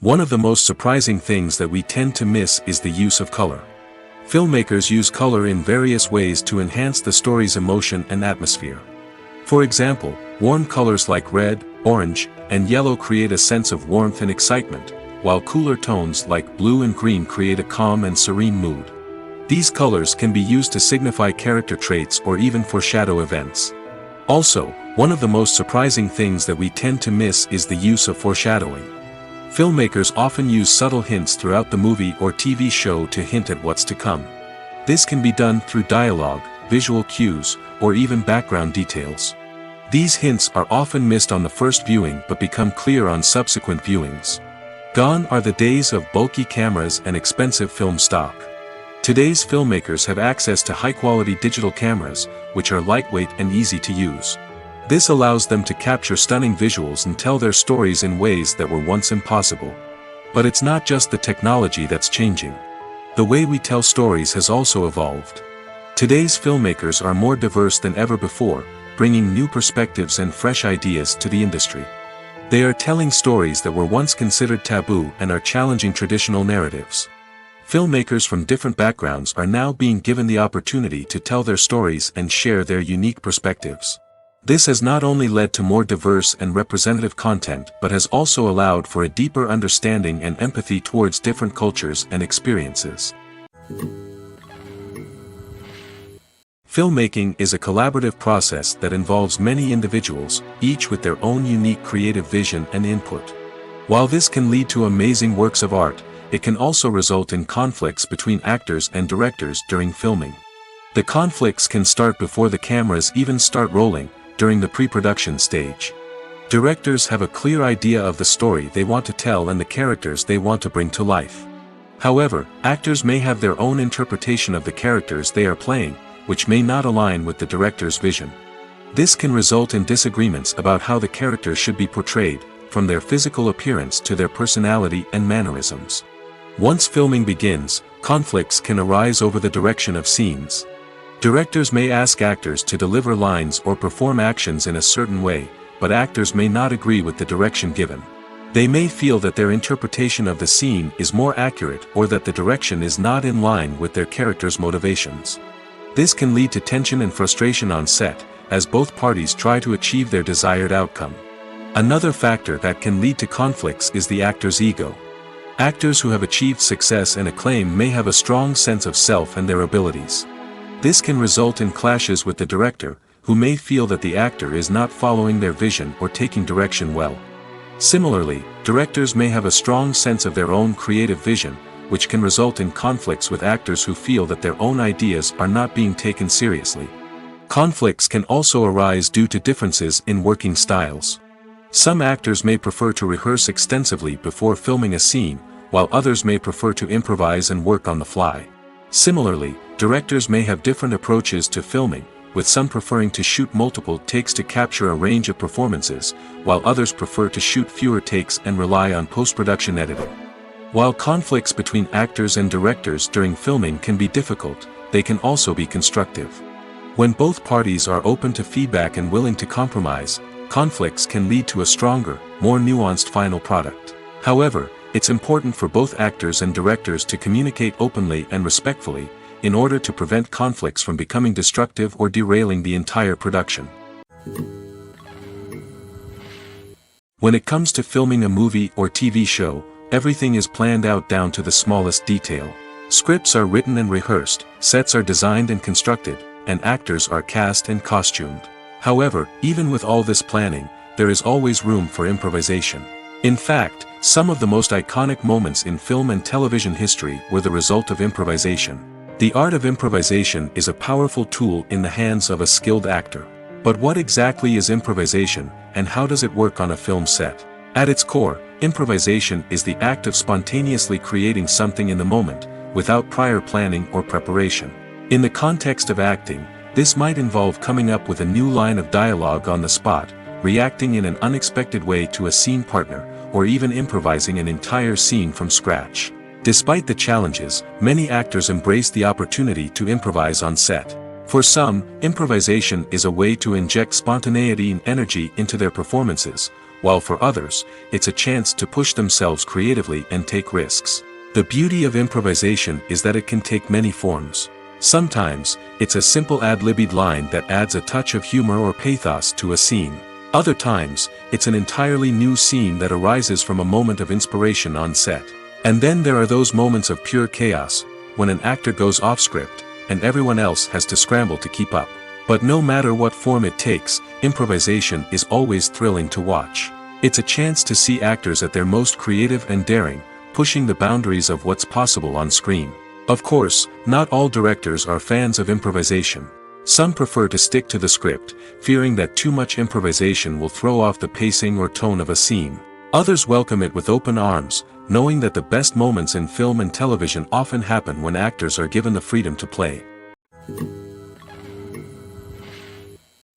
One of the most surprising things that we tend to miss is the use of color. Filmmakers use color in various ways to enhance the story's emotion and atmosphere. For example, warm colors like red, orange, and yellow create a sense of warmth and excitement, while cooler tones like blue and green create a calm and serene mood. These colors can be used to signify character traits or even foreshadow events. Also, one of the most surprising things that we tend to miss is the use of foreshadowing. Filmmakers often use subtle hints throughout the movie or TV show to hint at what's to come. This can be done through dialogue, visual cues, or even background details. These hints are often missed on the first viewing but become clear on subsequent viewings. Gone are the days of bulky cameras and expensive film stock. Today's filmmakers have access to high-quality digital cameras, which are lightweight and easy to use. This allows them to capture stunning visuals and tell their stories in ways that were once impossible. But it's not just the technology that's changing. The way we tell stories has also evolved. Today's filmmakers are more diverse than ever before, bringing new perspectives and fresh ideas to the industry. They are telling stories that were once considered taboo and are challenging traditional narratives. Filmmakers from different backgrounds are now being given the opportunity to tell their stories and share their unique perspectives. This has not only led to more diverse and representative content but has also allowed for a deeper understanding and empathy towards different cultures and experiences. Filmmaking is a collaborative process that involves many individuals, each with their own unique creative vision and input. While this can lead to amazing works of art, it can also result in conflicts between actors and directors during filming. The conflicts can start before the cameras even start rolling, during the pre-production stage. Directors have a clear idea of the story they want to tell and the characters they want to bring to life. However, actors may have their own interpretation of the characters they are playing, which may not align with the director's vision. This can result in disagreements about how the characters should be portrayed, from their physical appearance to their personality and mannerisms. Once filming begins, conflicts can arise over the direction of scenes. Directors may ask actors to deliver lines or perform actions in a certain way, but actors may not agree with the direction given. They may feel that their interpretation of the scene is more accurate or that the direction is not in line with their character's motivations. This can lead to tension and frustration on set, as both parties try to achieve their desired outcome. Another factor that can lead to conflicts is the actor's ego. Actors who have achieved success and acclaim may have a strong sense of self and their abilities. This can result in clashes with the director, who may feel that the actor is not following their vision or taking direction well. Similarly, directors may have a strong sense of their own creative vision, which can result in conflicts with actors who feel that their own ideas are not being taken seriously. Conflicts can also arise due to differences in working styles. Some actors may prefer to rehearse extensively before filming a scene, while others may prefer to improvise and work on the fly. Similarly, directors may have different approaches to filming, with some preferring to shoot multiple takes to capture a range of performances, while others prefer to shoot fewer takes and rely on post-production editing. While conflicts between actors and directors during filming can be difficult, they can also be constructive. When both parties are open to feedback and willing to compromise, conflicts can lead to a stronger, more nuanced final product. However, it's important for both actors and directors to communicate openly and respectfully, in order to prevent conflicts from becoming destructive or derailing the entire production. When it comes to filming a movie or TV show, everything is planned out down to the smallest detail. Scripts are written and rehearsed, sets are designed and constructed, and actors are cast and costumed. However, even with all this planning, there is always room for improvisation. In fact, some of the most iconic moments in film and television history were the result of improvisation. The art of improvisation is a powerful tool in the hands of a skilled actor. But what exactly is improvisation, and how does it work on a film set? At its core, improvisation is the act of spontaneously creating something in the moment, without prior planning or preparation. In the context of acting, this might involve coming up with a new line of dialogue on the spot, reacting in an unexpected way to a scene partner, or even improvising an entire scene from scratch. Despite the challenges, many actors embrace the opportunity to improvise on set. For some, improvisation is a way to inject spontaneity and energy into their performances, while for others, it's a chance to push themselves creatively and take risks. The beauty of improvisation is that it can take many forms. Sometimes, it's a simple ad-libbed line that adds a touch of humor or pathos to a scene. Other times, it's an entirely new scene that arises from a moment of inspiration on set. And then there are those moments of pure chaos, when an actor goes off script, and everyone else has to scramble to keep up. But no matter what form it takes, improvisation is always thrilling to watch. It's a chance to see actors at their most creative and daring, pushing the boundaries of what's possible on screen. Of course, not all directors are fans of improvisation. Some prefer to stick to the script, fearing that too much improvisation will throw off the pacing or tone of a scene. Others welcome it with open arms, knowing that the best moments in film and television often happen when actors are given the freedom to play.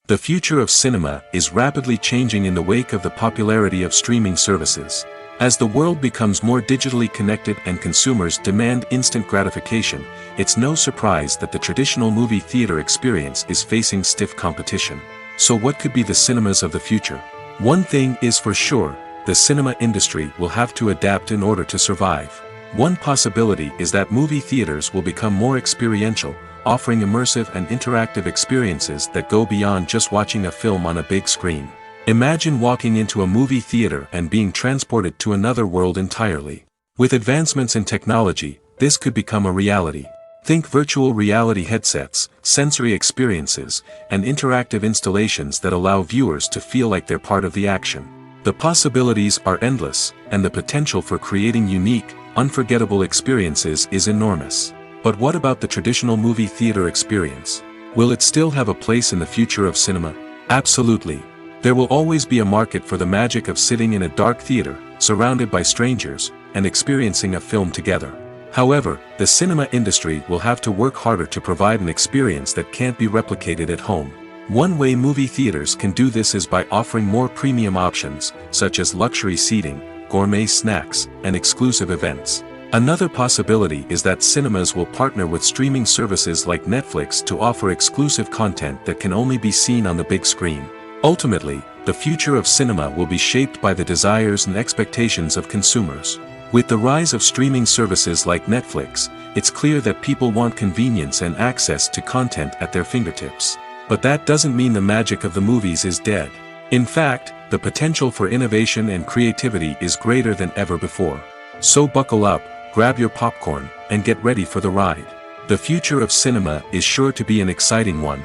The future of cinema is rapidly changing in the wake of the popularity of streaming services. As the world becomes more digitally connected and consumers demand instant gratification, it's no surprise that the traditional movie theater experience is facing stiff competition. So what could be the cinemas of the future? One thing is for sure, the cinema industry will have to adapt in order to survive. One possibility is that movie theaters will become more experiential, offering immersive and interactive experiences that go beyond just watching a film on a big screen. Imagine walking into a movie theater and being transported to another world entirely. With advancements in technology, this could become a reality. Think virtual reality headsets, sensory experiences, and interactive installations that allow viewers to feel like they're part of the action. The possibilities are endless, and the potential for creating unique, unforgettable experiences is enormous. But what about the traditional movie theater experience? Will it still have a place in the future of cinema? Absolutely. There will always be a market for the magic of sitting in a dark theater, surrounded by strangers, and experiencing a film together. However, the cinema industry will have to work harder to provide an experience that can't be replicated at home. One way movie theaters can do this is by offering more premium options, such as luxury seating, gourmet snacks, and exclusive events. Another possibility is that cinemas will partner with streaming services like Netflix to offer exclusive content that can only be seen on the big screen. Ultimately, the future of cinema will be shaped by the desires and expectations of consumers. With the rise of streaming services like Netflix, it's clear that people want convenience and access to content at their fingertips. But that doesn't mean the magic of the movies is dead. In fact, the potential for innovation and creativity is greater than ever before. So buckle up, grab your popcorn, and get ready for the ride. The future of cinema is sure to be an exciting one.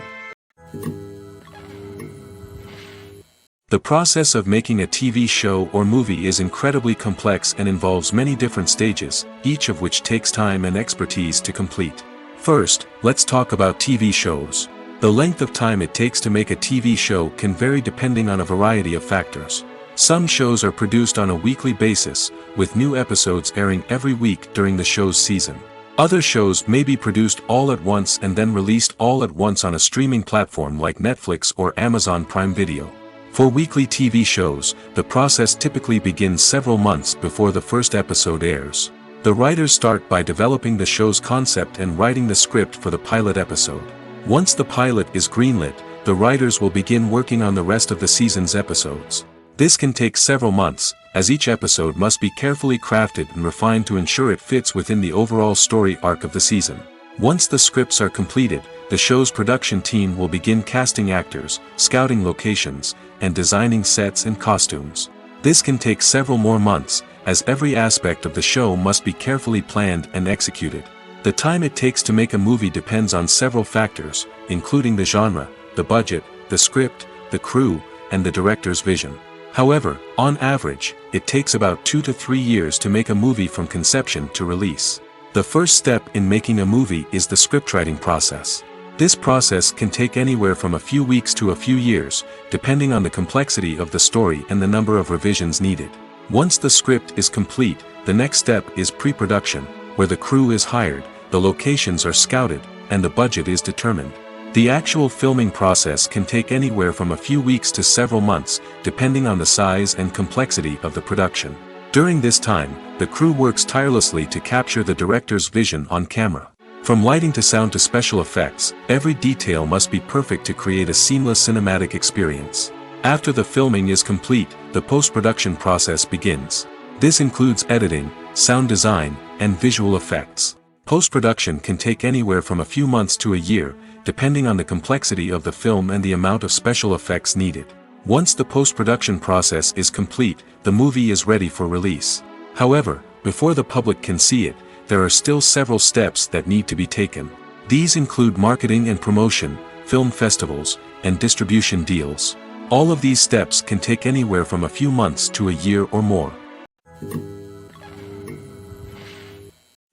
The process of making a TV show or movie is incredibly complex and involves many different stages, each of which takes time and expertise to complete. First, let's talk about TV shows. The length of time it takes to make a TV show can vary depending on a variety of factors. Some shows are produced on a weekly basis, with new episodes airing every week during the show's season. Other shows may be produced all at once and then released all at once on a streaming platform like Netflix or Amazon Prime Video. For weekly TV shows, the process typically begins several months before the first episode airs. The writers start by developing the show's concept and writing the script for the pilot episode. Once the pilot is greenlit, the writers will begin working on the rest of the season's episodes. This can take several months, as each episode must be carefully crafted and refined to ensure it fits within the overall story arc of the season. Once the scripts are completed, the show's production team will begin casting actors, scouting locations, and designing sets and costumes. This can take several more months, as every aspect of the show must be carefully planned and executed. The time it takes to make a movie depends on several factors, including the genre, the budget, the script, the crew, and the director's vision. However, on average, it takes about 2 to 3 years to make a movie from conception to release. The first step in making a movie is the scriptwriting process. This process can take anywhere from a few weeks to a few years, depending on the complexity of the story and the number of revisions needed. Once the script is complete, the next step is pre-production, where the crew is hired, the locations are scouted, and the budget is determined. The actual filming process can take anywhere from a few weeks to several months, depending on the size and complexity of the production. During this time, the crew works tirelessly to capture the director's vision on camera. From lighting to sound to special effects, every detail must be perfect to create a seamless cinematic experience. After the filming is complete, the post-production process begins. This includes editing, sound design, and visual effects. Post-production can take anywhere from a few months to a year, depending on the complexity of the film and the amount of special effects needed. Once the post-production process is complete, the movie is ready for release. However, before the public can see it, there are still several steps that need to be taken. These include marketing and promotion, film festivals, and distribution deals. All of these steps can take anywhere from a few months to a year or more.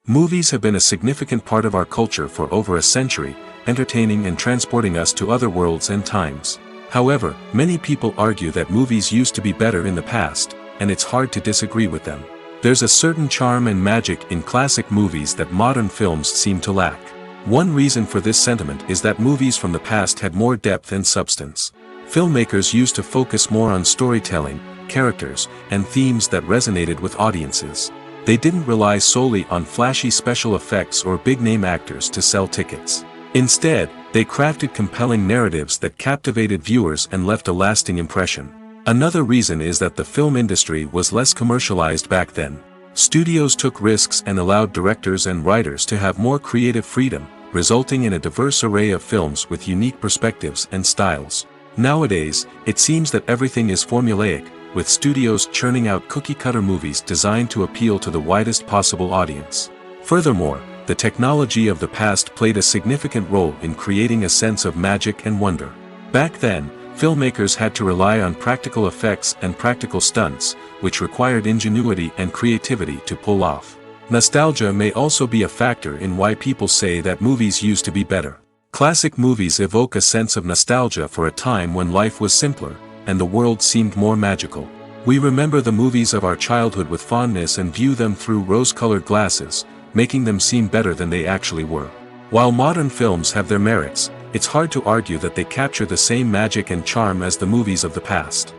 Movies have been a significant part of our culture for over a century, entertaining and transporting us to other worlds and times. However, many people argue that movies used to be better in the past, and it's hard to disagree with them. There's a certain charm and magic in classic movies that modern films seem to lack. One reason for this sentiment is that movies from the past had more depth and substance. Filmmakers used to focus more on storytelling, characters, and themes that resonated with audiences. They didn't rely solely on flashy special effects or big-name actors to sell tickets. Instead, they crafted compelling narratives that captivated viewers and left a lasting impression. Another reason is that the film industry was less commercialized back then. Studios took risks and allowed directors and writers to have more creative freedom, resulting in a diverse array of films with unique perspectives and styles. Nowadays, it seems that everything is formulaic, with studios churning out cookie-cutter movies designed to appeal to the widest possible audience. Furthermore, the technology of the past played a significant role in creating a sense of magic and wonder. Back then, filmmakers had to rely on practical effects and practical stunts, which required ingenuity and creativity to pull off. Nostalgia may also be a factor in why people say that movies used to be better. Classic movies evoke a sense of nostalgia for a time when life was simpler, and the world seemed more magical. We remember the movies of our childhood with fondness and view them through rose-colored glasses, making them seem better than they actually were. While modern films have their merits, it's hard to argue that they capture the same magic and charm as the movies of the past.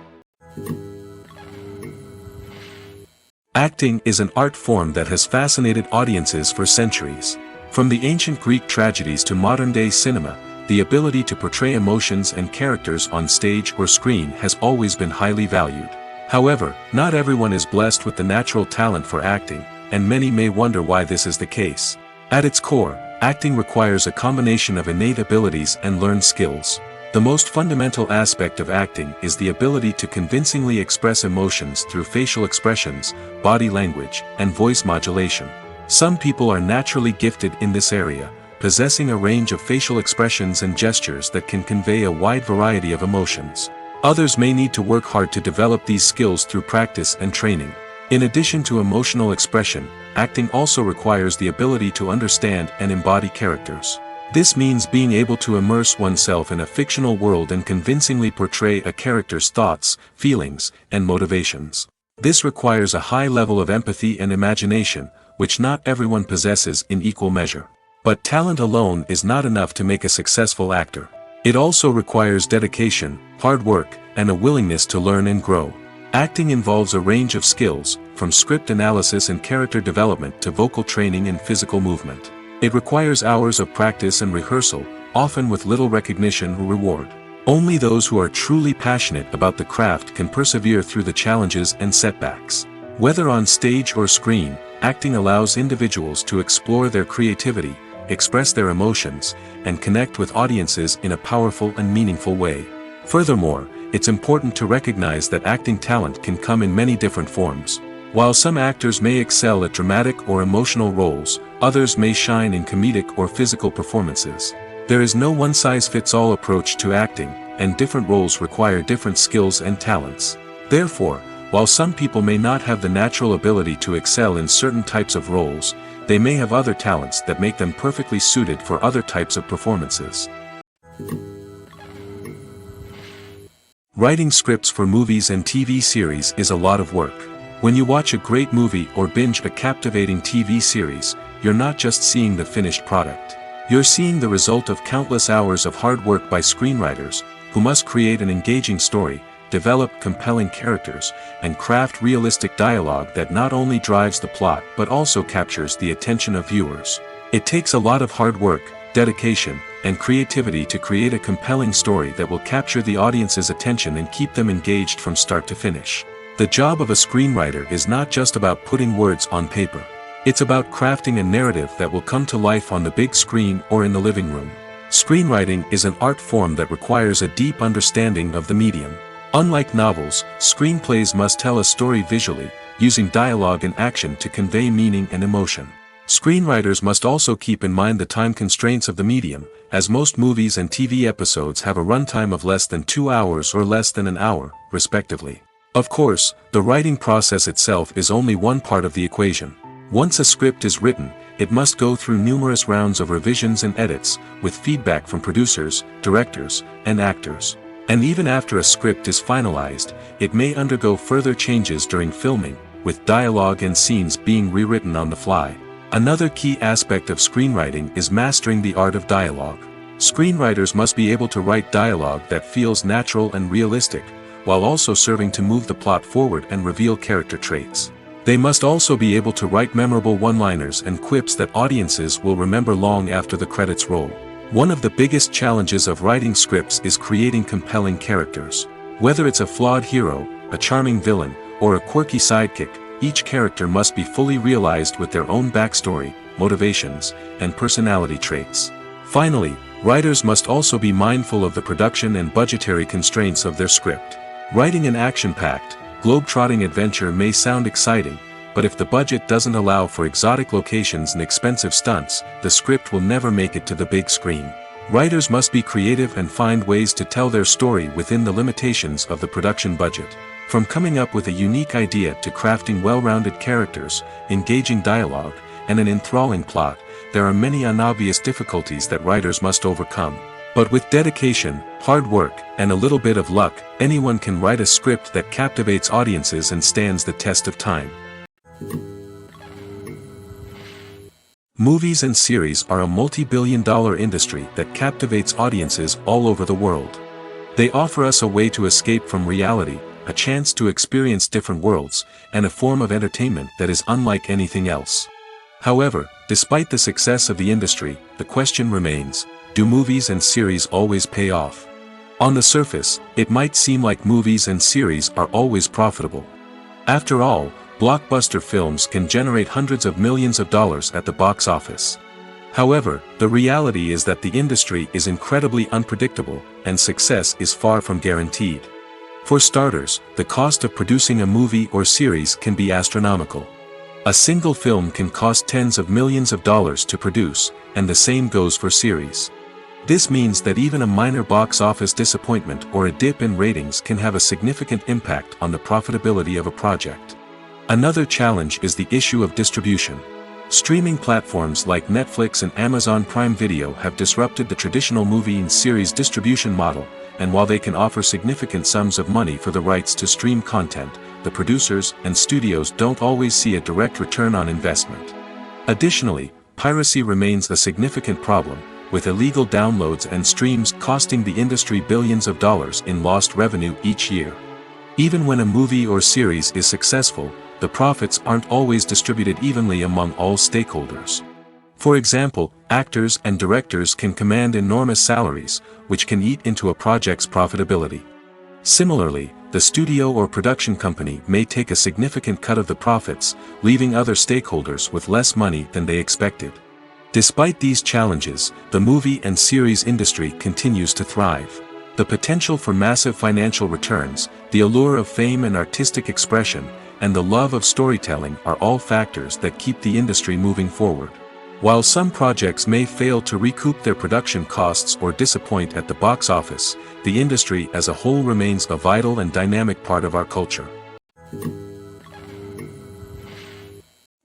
Acting is an art form that has fascinated audiences for centuries. From the ancient Greek tragedies to modern-day cinema, the ability to portray emotions and characters on stage or screen has always been highly valued. However, not everyone is blessed with the natural talent for acting, and many may wonder why this is the case. At its core, acting requires a combination of innate abilities and learned skills. The most fundamental aspect of acting is the ability to convincingly express emotions through facial expressions, body language, and voice modulation. Some people are naturally gifted in this area, possessing a range of facial expressions and gestures that can convey a wide variety of emotions. Others may need to work hard to develop these skills through practice and training. In addition to emotional expression, acting also requires the ability to understand and embody characters. This means being able to immerse oneself in a fictional world and convincingly portray a character's thoughts, feelings, and motivations. This requires a high level of empathy and imagination, which not everyone possesses in equal measure. But talent alone is not enough to make a successful actor. It also requires dedication, hard work, and a willingness to learn and grow. Acting involves a range of skills, from script analysis and character development to vocal training and physical movement. It requires hours of practice and rehearsal, often with little recognition or reward. Only those who are truly passionate about the craft can persevere through the challenges and setbacks. Whether on stage or screen, acting allows individuals to explore their creativity, express their emotions, and connect with audiences in a powerful and meaningful way. Furthermore, it's important to recognize that acting talent can come in many different forms. While some actors may excel at dramatic or emotional roles, others may shine in comedic or physical performances. There is no one-size-fits-all approach to acting, and different roles require different skills and talents. Therefore, while some people may not have the natural ability to excel in certain types of roles, they may have other talents that make them perfectly suited for other types of performances. Writing scripts for movies and TV series is a lot of work. When you watch a great movie or binge a captivating TV series, you're not just seeing the finished product. You're seeing the result of countless hours of hard work by screenwriters, who must create an engaging story, develop compelling characters, and craft realistic dialogue that not only drives the plot but also captures the attention of viewers. It takes a lot of hard work, dedication, and creativity to create a compelling story that will capture the audience's attention and keep them engaged from start to finish. The job of a screenwriter is not just about putting words on paper. It's about crafting a narrative that will come to life on the big screen or in the living room. Screenwriting is an art form that requires a deep understanding of the medium. Unlike novels, screenplays must tell a story visually, using dialogue and action to convey meaning and emotion. Screenwriters must also keep in mind the time constraints of the medium, as most movies and TV episodes have a runtime of less than 2 hours or less than an hour, respectively. Of course, the writing process itself is only one part of the equation. Once a script is written, it must go through numerous rounds of revisions and edits, with feedback from producers, directors, and actors. And even after a script is finalized, it may undergo further changes during filming, with dialogue and scenes being rewritten on the fly. Another key aspect of screenwriting is mastering the art of dialogue. Screenwriters must be able to write dialogue that feels natural and realistic, while also serving to move the plot forward and reveal character traits. They must also be able to write memorable one-liners and quips that audiences will remember long after the credits roll. One of the biggest challenges of writing scripts is creating compelling characters. Whether it's a flawed hero, a charming villain, or a quirky sidekick, each character must be fully realized with their own backstory, motivations, and personality traits. Finally, writers must also be mindful of the production and budgetary constraints of their script. Writing an action-packed, globe-trotting adventure may sound exciting, but if the budget doesn't allow for exotic locations and expensive stunts, the script will never make it to the big screen. Writers must be creative and find ways to tell their story within the limitations of the production budget. From coming up with a unique idea to crafting well-rounded characters, engaging dialogue, and an enthralling plot, there are many unobvious difficulties that writers must overcome. But with dedication, hard work, and a little bit of luck, anyone can write a script that captivates audiences and stands the test of time. Movies and series are a multi-billion-dollar industry that captivates audiences all over the world. They offer us a way to escape from reality, a chance to experience different worlds, and a form of entertainment that is unlike anything else. However, despite the success of the industry, the question remains, do movies and series always pay off? On the surface, it might seem like movies and series are always profitable. After all, blockbuster films can generate hundreds of millions of dollars at the box office. However, the reality is that the industry is incredibly unpredictable, and success is far from guaranteed. For starters, the cost of producing a movie or series can be astronomical. A single film can cost tens of millions of dollars to produce, and the same goes for series. This means that even a minor box office disappointment or a dip in ratings can have a significant impact on the profitability of a project. Another challenge is the issue of distribution. Streaming platforms like Netflix and Amazon Prime Video have disrupted the traditional movie and series distribution model, and while they can offer significant sums of money for the rights to stream content, the producers and studios don't always see a direct return on investment. Additionally, piracy remains a significant problem, with illegal downloads and streams costing the industry billions of dollars in lost revenue each year. Even when a movie or series is successful, the profits aren't always distributed evenly among all stakeholders. For example, actors and directors can command enormous salaries, which can eat into a project's profitability. Similarly, the studio or production company may take a significant cut of the profits, leaving other stakeholders with less money than they expected. Despite these challenges, the movie and series industry continues to thrive. The potential for massive financial returns, the allure of fame and artistic expression, and the love of storytelling are all factors that keep the industry moving forward. While some projects may fail to recoup their production costs or disappoint at the box office, the industry as a whole remains a vital and dynamic part of our culture.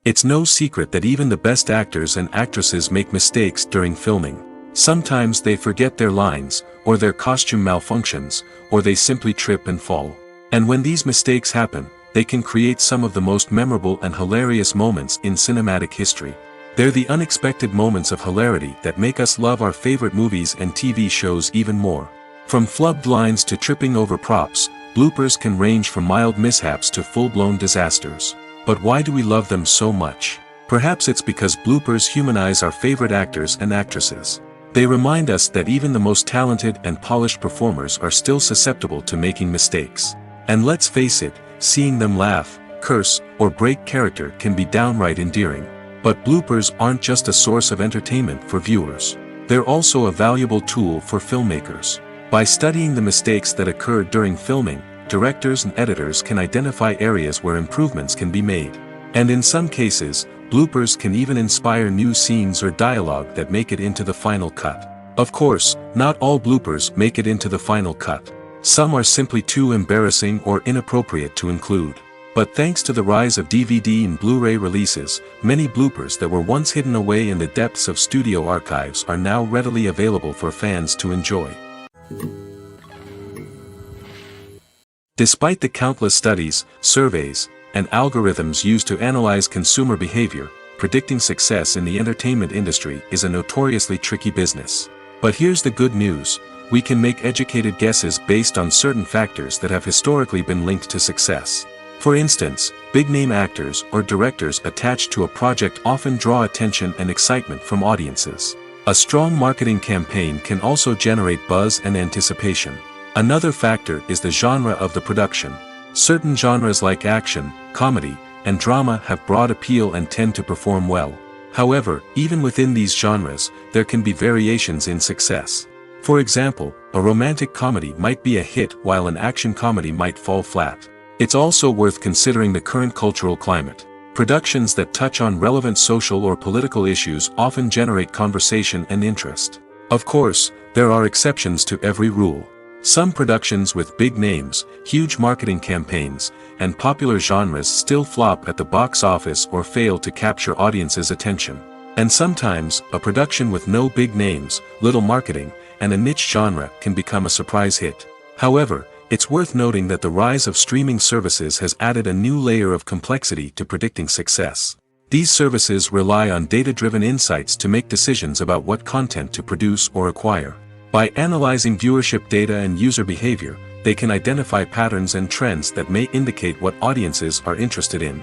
It's no secret that even the best actors and actresses make mistakes during filming. Sometimes they forget their lines, or their costume malfunctions, or they simply trip and fall. And when these mistakes happen, they can create some of the most memorable and hilarious moments in cinematic history. They're the unexpected moments of hilarity that make us love our favorite movies and TV shows even more. From flubbed lines to tripping over props, bloopers can range from mild mishaps to full-blown disasters. But why do we love them so much? Perhaps it's because bloopers humanize our favorite actors and actresses. They remind us that even the most talented and polished performers are still susceptible to making mistakes. And let's face it, seeing them laugh, curse, or break character can be downright endearing. But bloopers aren't just a source of entertainment for viewers. They're also a valuable tool for filmmakers. By studying the mistakes that occurred during filming, directors and editors can identify areas where improvements can be made. And in some cases, bloopers can even inspire new scenes or dialogue that make it into the final cut. Of course, not all bloopers make it into the final cut. Some are simply too embarrassing or inappropriate to include. But thanks to the rise of DVD and Blu-ray releases, many bloopers that were once hidden away in the depths of studio archives are now readily available for fans to enjoy. Despite the countless studies, surveys, and algorithms used to analyze consumer behavior, predicting success in the entertainment industry is a notoriously tricky business. But here's the good news: we can make educated guesses based on certain factors that have historically been linked to success. For instance, big-name actors or directors attached to a project often draw attention and excitement from audiences. A strong marketing campaign can also generate buzz and anticipation. Another factor is the genre of the production. Certain genres like action, comedy, and drama have broad appeal and tend to perform well. However, even within these genres, there can be variations in success. For example, a romantic comedy might be a hit while an action comedy might fall flat. It's also worth considering the current cultural climate. Productions that touch on relevant social or political issues often generate conversation and interest. Of course, there are exceptions to every rule. Some productions with big names, huge marketing campaigns, and popular genres still flop at the box office or fail to capture audiences' attention. And sometimes, a production with no big names, little marketing, and a niche genre can become a surprise hit. However, it's worth noting that the rise of streaming services has added a new layer of complexity to predicting success. These services rely on data-driven insights to make decisions about what content to produce or acquire. By analyzing viewership data and user behavior, they can identify patterns and trends that may indicate what audiences are interested in.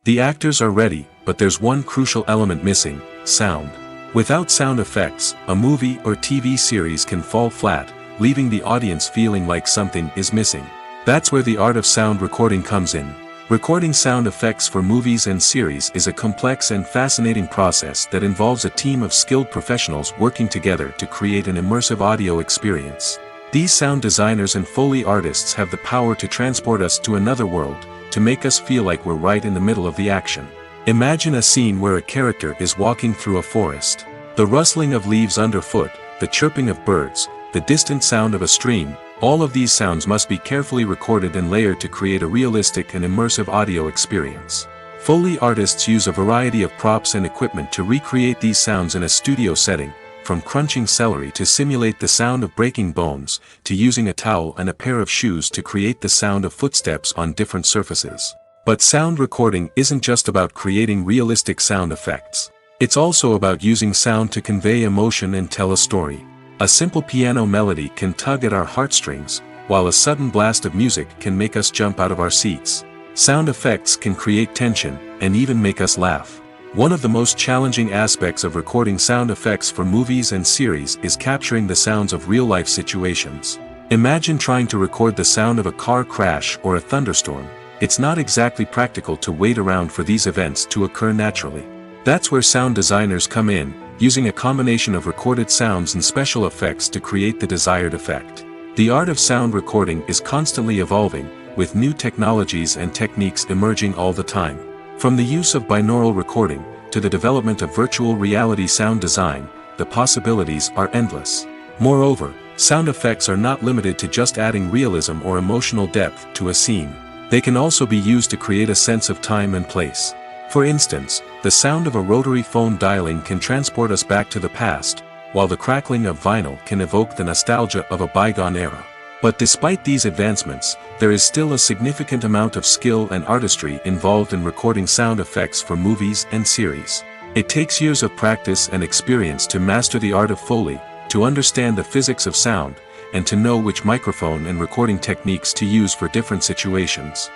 The actors are ready, but there's one crucial element missing: sound. Without sound effects, a movie or TV series can fall flat, leaving the audience feeling like something is missing. That's where the art of sound recording comes in. Recording sound effects for movies and series is a complex and fascinating process that involves a team of skilled professionals working together to create an immersive audio experience. These sound designers and Foley artists have the power to transport us to another world, to make us feel like we're right in the middle of the action. Imagine a scene where a character is walking through a forest. The rustling of leaves underfoot, the chirping of birds, the distant sound of a stream, all of these sounds must be carefully recorded and layered to create a realistic and immersive audio experience. Foley artists use a variety of props and equipment to recreate these sounds in a studio setting, from crunching celery to simulate the sound of breaking bones, to using a towel and a pair of shoes to create the sound of footsteps on different surfaces. But sound recording isn't just about creating realistic sound effects. It's also about using sound to convey emotion and tell a story. A simple piano melody can tug at our heartstrings, while a sudden blast of music can make us jump out of our seats. Sound effects can create tension, and even make us laugh. One of the most challenging aspects of recording sound effects for movies and series is capturing the sounds of real-life situations. Imagine trying to record the sound of a car crash or a thunderstorm. It's not exactly practical to wait around for these events to occur naturally. That's where sound designers come in, using a combination of recorded sounds and special effects to create the desired effect. The art of sound recording is constantly evolving, with new technologies and techniques emerging all the time. From the use of binaural recording, to the development of virtual reality sound design, the possibilities are endless. Moreover, sound effects are not limited to just adding realism or emotional depth to a scene. They can also be used to create a sense of time and place. For instance, the sound of a rotary phone dialing can transport us back to the past, while the crackling of vinyl can evoke the nostalgia of a bygone era. But despite these advancements, there is still a significant amount of skill and artistry involved in recording sound effects for movies and series. It takes years of practice and experience to master the art of Foley, to understand the physics of sound, and to know which microphone and recording techniques to use for different situations.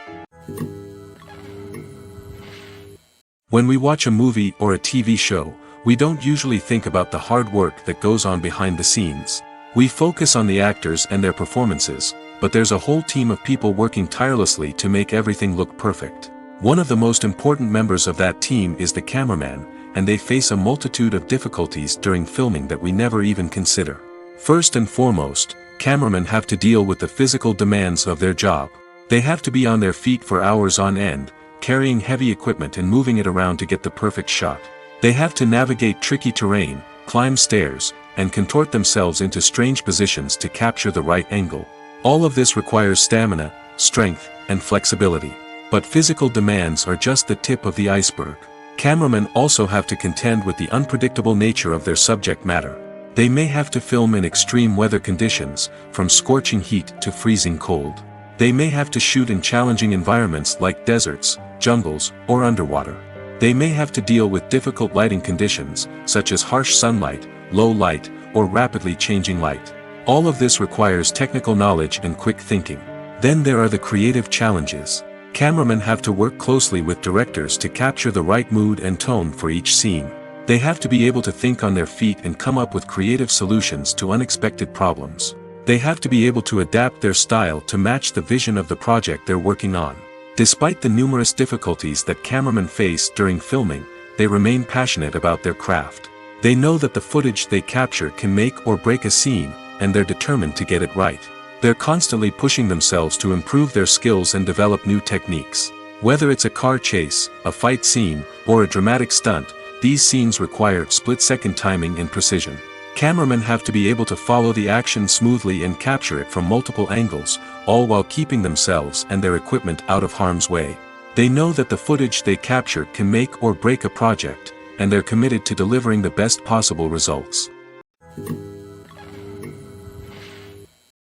When we watch a movie or a TV show, we don't usually think about the hard work that goes on behind the scenes. We focus on the actors and their performances, but there's a whole team of people working tirelessly to make everything look perfect. One of the most important members of that team is the cameraman, and they face a multitude of difficulties during filming that we never even consider. First and foremost, cameramen have to deal with the physical demands of their job. They have to be on their feet for hours on end, carrying heavy equipment and moving it around to get the perfect shot. They have to navigate tricky terrain, climb stairs, and contort themselves into strange positions to capture the right angle. All of this requires stamina, strength, and flexibility. But physical demands are just the tip of the iceberg. Cameramen also have to contend with the unpredictable nature of their subject matter. They may have to film in extreme weather conditions, from scorching heat to freezing cold. They may have to shoot in challenging environments like deserts, jungles, or underwater. They may have to deal with difficult lighting conditions, such as harsh sunlight, low light, or rapidly changing light. All of this requires technical knowledge and quick thinking. Then there are the creative challenges. Cameramen have to work closely with directors to capture the right mood and tone for each scene. They have to be able to think on their feet and come up with creative solutions to unexpected problems. They have to be able to adapt their style to match the vision of the project they're working on. Despite the numerous difficulties that cameramen face during filming, they remain passionate about their craft. They know that the footage they capture can make or break a scene, and they're determined to get it right. They're constantly pushing themselves to improve their skills and develop new techniques. Whether it's a car chase, a fight scene, or a dramatic stunt, these scenes require split-second timing and precision. Cameramen have to be able to follow the action smoothly and capture it from multiple angles, all while keeping themselves and their equipment out of harm's way. They know that the footage they capture can make or break a project, and they're committed to delivering the best possible results.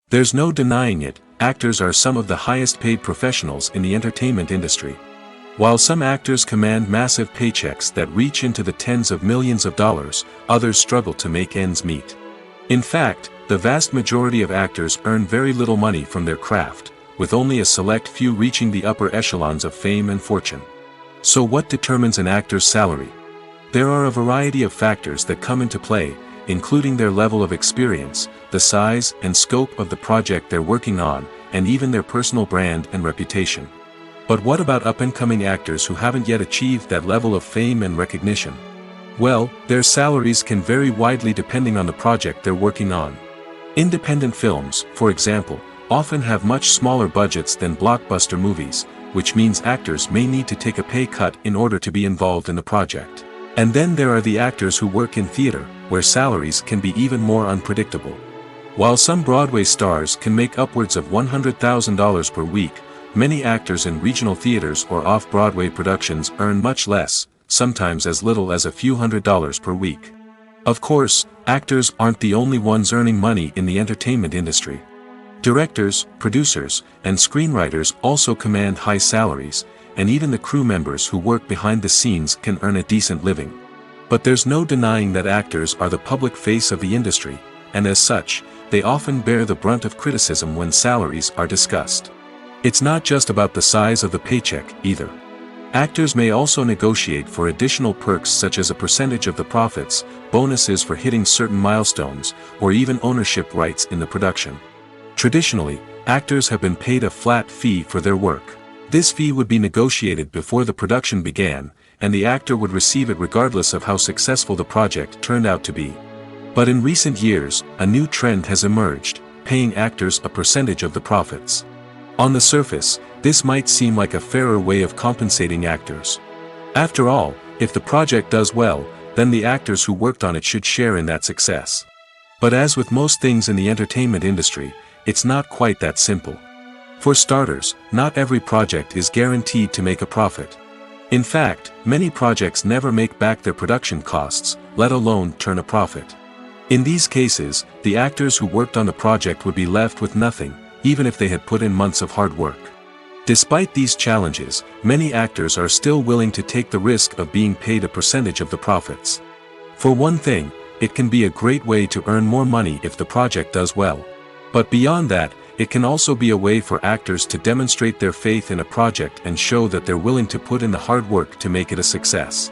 There's no denying it, actors are some of the highest paid professionals in the entertainment industry. While some actors command massive paychecks that reach into the tens of millions of dollars, others struggle to make ends meet. In fact, the vast majority of actors earn very little money from their craft, with only a select few reaching the upper echelons of fame and fortune. So what determines an actor's salary? There are a variety of factors that come into play, including their level of experience, the size and scope of the project they're working on, and even their personal brand and reputation. But what about up-and-coming actors who haven't yet achieved that level of fame and recognition? Well, their salaries can vary widely depending on the project they're working on. Independent films, for example, often have much smaller budgets than blockbuster movies, which means actors may need to take a pay cut in order to be involved in the project. And then there are the actors who work in theater, where salaries can be even more unpredictable. While some Broadway stars can make upwards of $100,000 per week, many actors in regional theaters or off-Broadway productions earn much less, sometimes as little as a few $100s per week. Of course, actors aren't the only ones earning money in the entertainment industry. Directors, producers, and screenwriters also command high salaries, and even the crew members who work behind the scenes can earn a decent living. But there's no denying that actors are the public face of the industry, and as such, they often bear the brunt of criticism when salaries are discussed. It's not just about the size of the paycheck, either. Actors may also negotiate for additional perks such as a percentage of the profits, bonuses for hitting certain milestones, or even ownership rights in the production. Traditionally, actors have been paid a flat fee for their work. This fee would be negotiated before the production began, and the actor would receive it regardless of how successful the project turned out to be. But in recent years, a new trend has emerged, paying actors a percentage of the profits. On the surface, this might seem like a fairer way of compensating actors. After all, if the project does well, then the actors who worked on it should share in that success. But as with most things in the entertainment industry, it's not quite that simple. For starters, not every project is guaranteed to make a profit. In fact, many projects never make back their production costs, let alone turn a profit. In these cases, the actors who worked on the project would be left with nothing, even if they had put in months of hard work. Despite these challenges, many actors are still willing to take the risk of being paid a percentage of the profits. For one thing, it can be a great way to earn more money if the project does well. But beyond that, it can also be a way for actors to demonstrate their faith in a project and show that they're willing to put in the hard work to make it a success.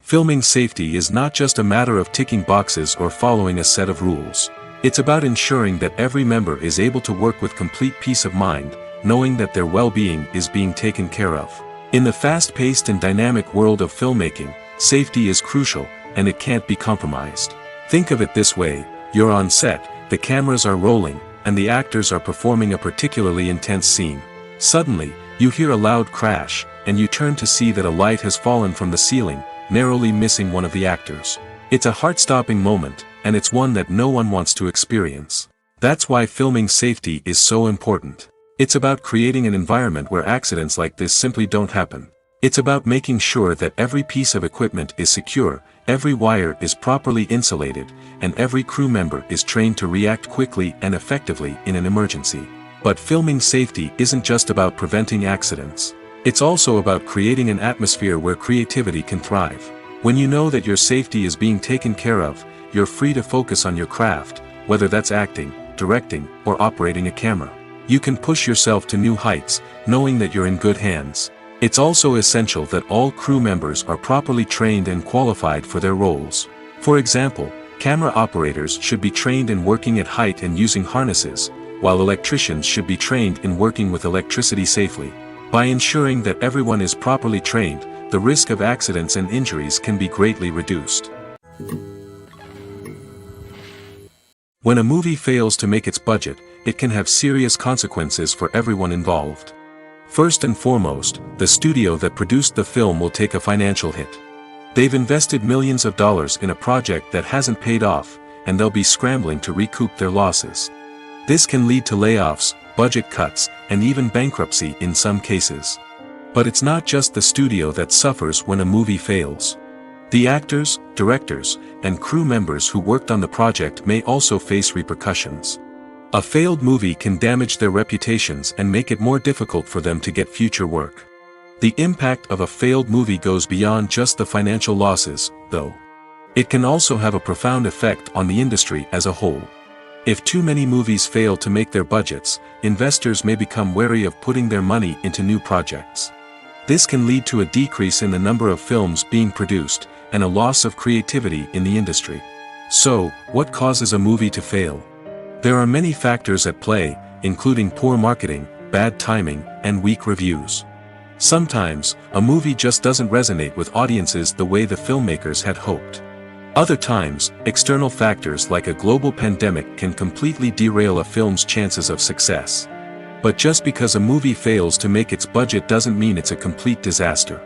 Filming safety is not just a matter of ticking boxes or following a set of rules. It's about ensuring that every member is able to work with complete peace of mind, knowing that their well-being is being taken care of. In the fast-paced and dynamic world of filmmaking, safety is crucial, and it can't be compromised. Think of it this way: you're on set, the cameras are rolling, and the actors are performing a particularly intense scene. Suddenly, you hear a loud crash, and you turn to see that a light has fallen from the ceiling, narrowly missing one of the actors. It's a heart-stopping moment, and it's one that no one wants to experience. That's why filming safety is so important. It's about creating an environment where accidents like this simply don't happen. It's about making sure that every piece of equipment is secure, every wire is properly insulated, and every crew member is trained to react quickly and effectively in an emergency. But filming safety isn't just about preventing accidents. It's also about creating an atmosphere where creativity can thrive. When you know that your safety is being taken care of, you're free to focus on your craft, whether that's acting, directing, or operating a camera. You can push yourself to new heights, knowing that you're in good hands. It's also essential that all crew members are properly trained and qualified for their roles. For example, camera operators should be trained in working at height and using harnesses, while electricians should be trained in working with electricity safely. By ensuring that everyone is properly trained, the risk of accidents and injuries can be greatly reduced. When a movie fails to make its budget, it can have serious consequences for everyone involved. First and foremost, the studio that produced the film will take a financial hit. They've invested millions of dollars in a project that hasn't paid off, and they'll be scrambling to recoup their losses. This can lead to layoffs, budget cuts, and even bankruptcy in some cases. But it's not just the studio that suffers when a movie fails. The actors, directors, and crew members who worked on the project may also face repercussions. A failed movie can damage their reputations and make it more difficult for them to get future work. The impact of a failed movie goes beyond just the financial losses, though. It can also have a profound effect on the industry as a whole. If too many movies fail to make their budgets, investors may become wary of putting their money into new projects. This can lead to a decrease in the number of films being produced, and a loss of creativity in the industry. So, what causes a movie to fail? There are many factors at play, including poor marketing, bad timing, and weak reviews. Sometimes, a movie just doesn't resonate with audiences the way the filmmakers had hoped. Other times, external factors like a global pandemic can completely derail a film's chances of success. But just because a movie fails to make its budget doesn't mean it's a complete disaster.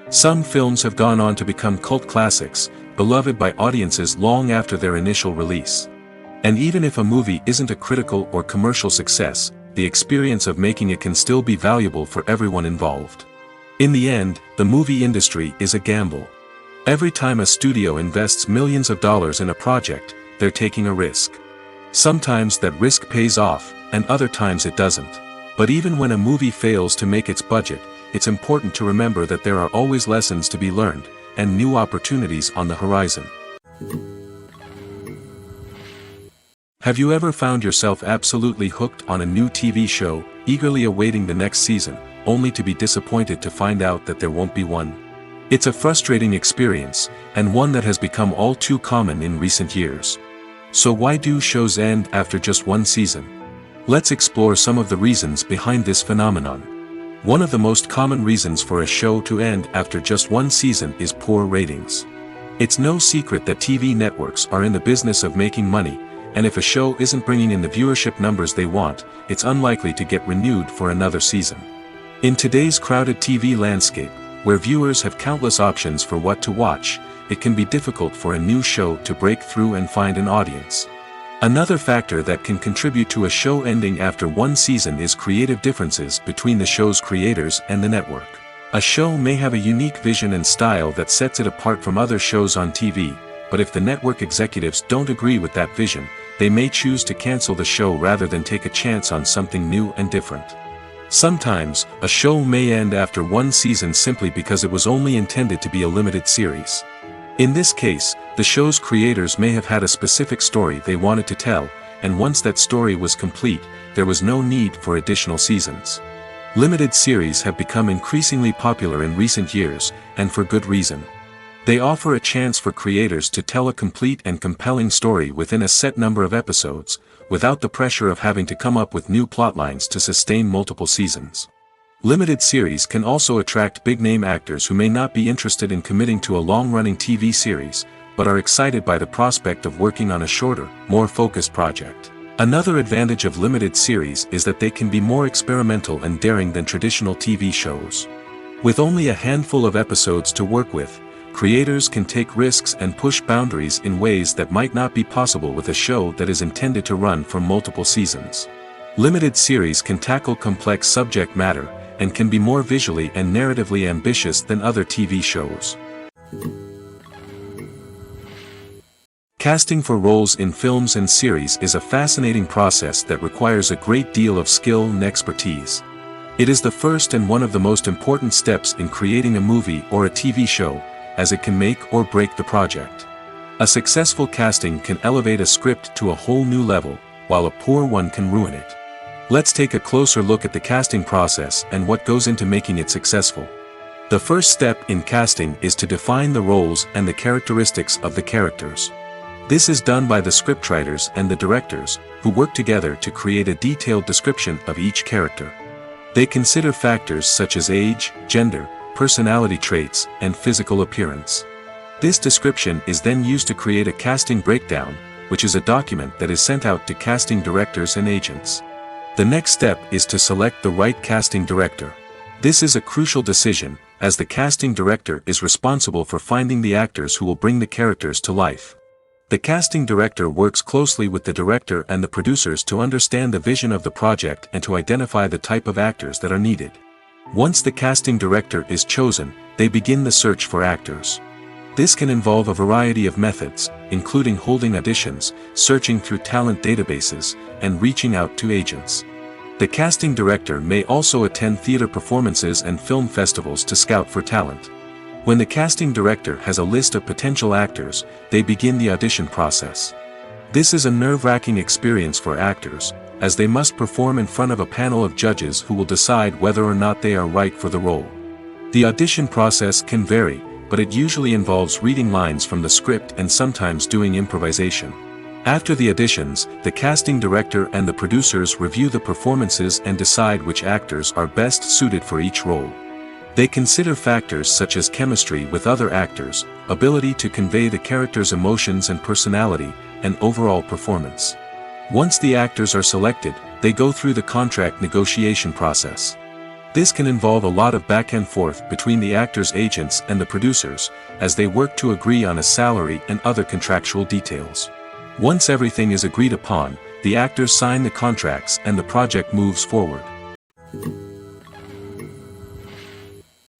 Some films have gone on to become cult classics, beloved by audiences long after their initial release. And even if a movie isn't a critical or commercial success, the experience of making it can still be valuable for everyone involved. In the end, the movie industry is a gamble. Every time a studio invests millions of dollars in a project, they're taking a risk. Sometimes that risk pays off, and other times it doesn't. But even when a movie fails to make its budget, it's important to remember that there are always lessons to be learned, and new opportunities on the horizon. Have you ever found yourself absolutely hooked on a new TV show, eagerly awaiting the next season, only to be disappointed to find out that there won't be one? It's a frustrating experience, and one that has become all too common in recent years. So why do shows end after just one season? Let's explore some of the reasons behind this phenomenon. One of the most common reasons for a show to end after just one season is poor ratings. It's no secret that TV networks are in the business of making money, and if a show isn't bringing in the viewership numbers they want, it's unlikely to get renewed for another season. In today's crowded TV landscape, where viewers have countless options for what to watch, it can be difficult for a new show to break through and find an audience. Another factor that can contribute to a show ending after one season is creative differences between the show's creators and the network. A show may have a unique vision and style that sets it apart from other shows on TV, but if the network executives don't agree with that vision, they may choose to cancel the show rather than take a chance on something new and different. Sometimes, a show may end after one season simply because it was only intended to be a limited series. In this case, the show's creators may have had a specific story they wanted to tell, and once that story was complete, there was no need for additional seasons. Limited series have become increasingly popular in recent years, and for good reason. They offer a chance for creators to tell a complete and compelling story within a set number of episodes, without the pressure of having to come up with new plotlines to sustain multiple seasons. Limited series can also attract big-name actors who may not be interested in committing to a long-running TV series, but are excited by the prospect of working on a shorter, more focused project. Another advantage of limited series is that they can be more experimental and daring than traditional TV shows. With only a handful of episodes to work with, creators can take risks and push boundaries in ways that might not be possible with a show that is intended to run for multiple seasons. Limited series can tackle complex subject matter, and can be more visually and narratively ambitious than other TV shows. Casting for roles in films and series is a fascinating process that requires a great deal of skill and expertise. It is the first and one of the most important steps in creating a movie or a TV show, as it can make or break the project. A successful casting can elevate a script to a whole new level, while a poor one can ruin it. Let's take a closer look at the casting process and what goes into making it successful. The first step in casting is to define the roles and the characteristics of the characters. This is done by the scriptwriters and the directors, who work together to create a detailed description of each character. They consider factors such as age, gender, personality traits, and physical appearance. This description is then used to create a casting breakdown, which is a document that is sent out to casting directors and agents. The next step is to select the right casting director. This is a crucial decision, as the casting director is responsible for finding the actors who will bring the characters to life. The casting director works closely with the director and the producers to understand the vision of the project and to identify the type of actors that are needed. Once the casting director is chosen, they begin the search for actors. This can involve a variety of methods, including holding auditions, searching through talent databases, and reaching out to agents. The casting director may also attend theater performances and film festivals to scout for talent. When the casting director has a list of potential actors, they begin the audition process. This is a nerve-wracking experience for actors, as they must perform in front of a panel of judges who will decide whether or not they are right for the role. The audition process can vary, but it usually involves reading lines from the script and sometimes doing improvisation. After the auditions, the casting director and the producers review the performances and decide which actors are best suited for each role. They consider factors such as chemistry with other actors, ability to convey the character's emotions and personality, and overall performance. Once the actors are selected, they go through the contract negotiation process. This can involve a lot of back and forth between the actors' agents and the producers, as they work to agree on a salary and other contractual details. Once everything is agreed upon, the actors sign the contracts and the project moves forward.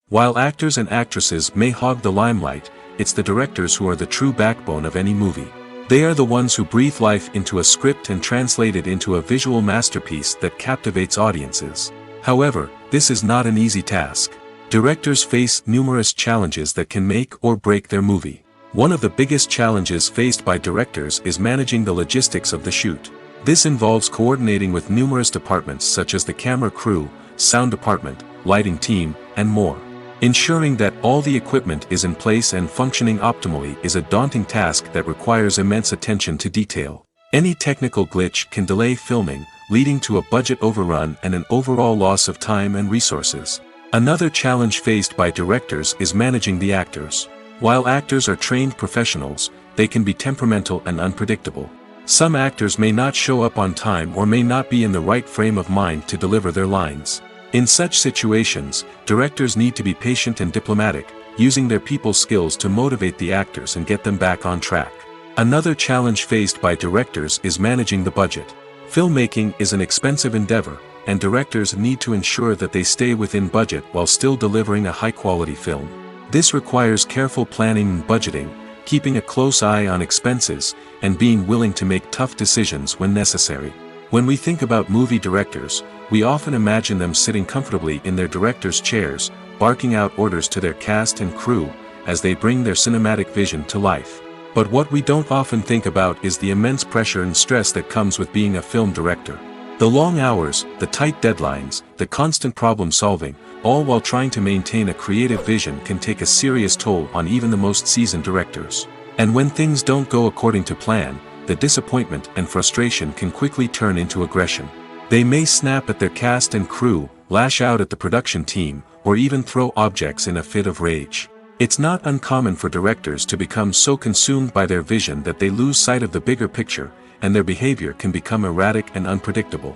While actors and actresses may hog the limelight, it's the directors who are the true backbone of any movie. They are the ones who breathe life into a script and translate it into a visual masterpiece that captivates audiences. However, this is not an easy task. Directors face numerous challenges that can make or break their movie. One of the biggest challenges faced by directors is managing the logistics of the shoot. This involves coordinating with numerous departments such as the camera crew, sound department, lighting team, and more. Ensuring that all the equipment is in place and functioning optimally is a daunting task that requires immense attention to detail. Any technical glitch can delay filming, leading to a budget overrun and an overall loss of time and resources. Another challenge faced by directors is managing the actors. While actors are trained professionals, they can be temperamental and unpredictable. Some actors may not show up on time or may not be in the right frame of mind to deliver their lines. In such situations, directors need to be patient and diplomatic, using their people skills to motivate the actors and get them back on track. Another challenge faced by directors is managing the budget. Filmmaking is an expensive endeavor, and directors need to ensure that they stay within budget while still delivering a high-quality film. This requires careful planning and budgeting, keeping a close eye on expenses, and being willing to make tough decisions when necessary. When we think about movie directors, we often imagine them sitting comfortably in their director's chairs, barking out orders to their cast and crew, as they bring their cinematic vision to life. But what we don't often think about is the immense pressure and stress that comes with being a film director. The long hours, the tight deadlines, the constant problem solving, all while trying to maintain a creative vision can take a serious toll on even the most seasoned directors. And when things don't go according to plan, the disappointment and frustration can quickly turn into aggression. They may snap at their cast and crew, lash out at the production team, or even throw objects in a fit of rage. It's not uncommon for directors to become so consumed by their vision that they lose sight of the bigger picture, and their behavior can become erratic and unpredictable.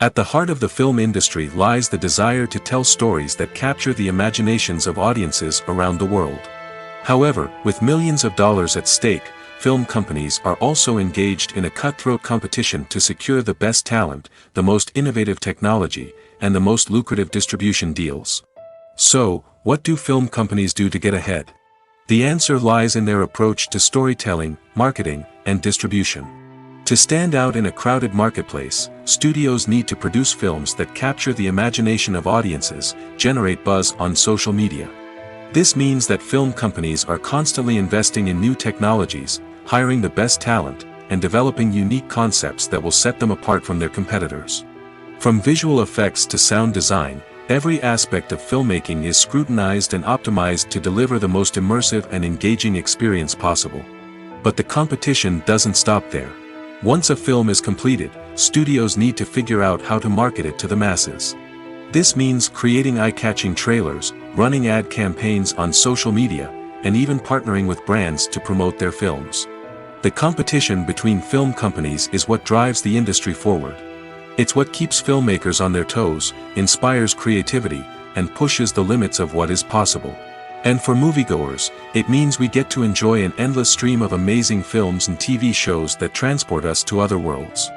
At the heart of the film industry lies the desire to tell stories that capture the imaginations of audiences around the world. However, with millions of dollars at stake, film companies are also engaged in a cutthroat competition to secure the best talent, the most innovative technology, and the most lucrative distribution deals. So, what do film companies do to get ahead? The answer lies in their approach to storytelling, marketing, and distribution. To stand out in a crowded marketplace, studios need to produce films that capture the imagination of audiences, generate buzz on social media. This means that film companies are constantly investing in new technologies, hiring the best talent, and developing unique concepts that will set them apart from their competitors. From visual effects to sound design, every aspect of filmmaking is scrutinized and optimized to deliver the most immersive and engaging experience possible. But the competition doesn't stop there. Once a film is completed, studios need to figure out how to market it to the masses. This means creating eye-catching trailers, running ad campaigns on social media, and even partnering with brands to promote their films. The competition between film companies is what drives the industry forward. It's what keeps filmmakers on their toes, inspires creativity, and pushes the limits of what is possible. And for moviegoers, it means we get to enjoy an endless stream of amazing films and TV shows that transport us to other worlds.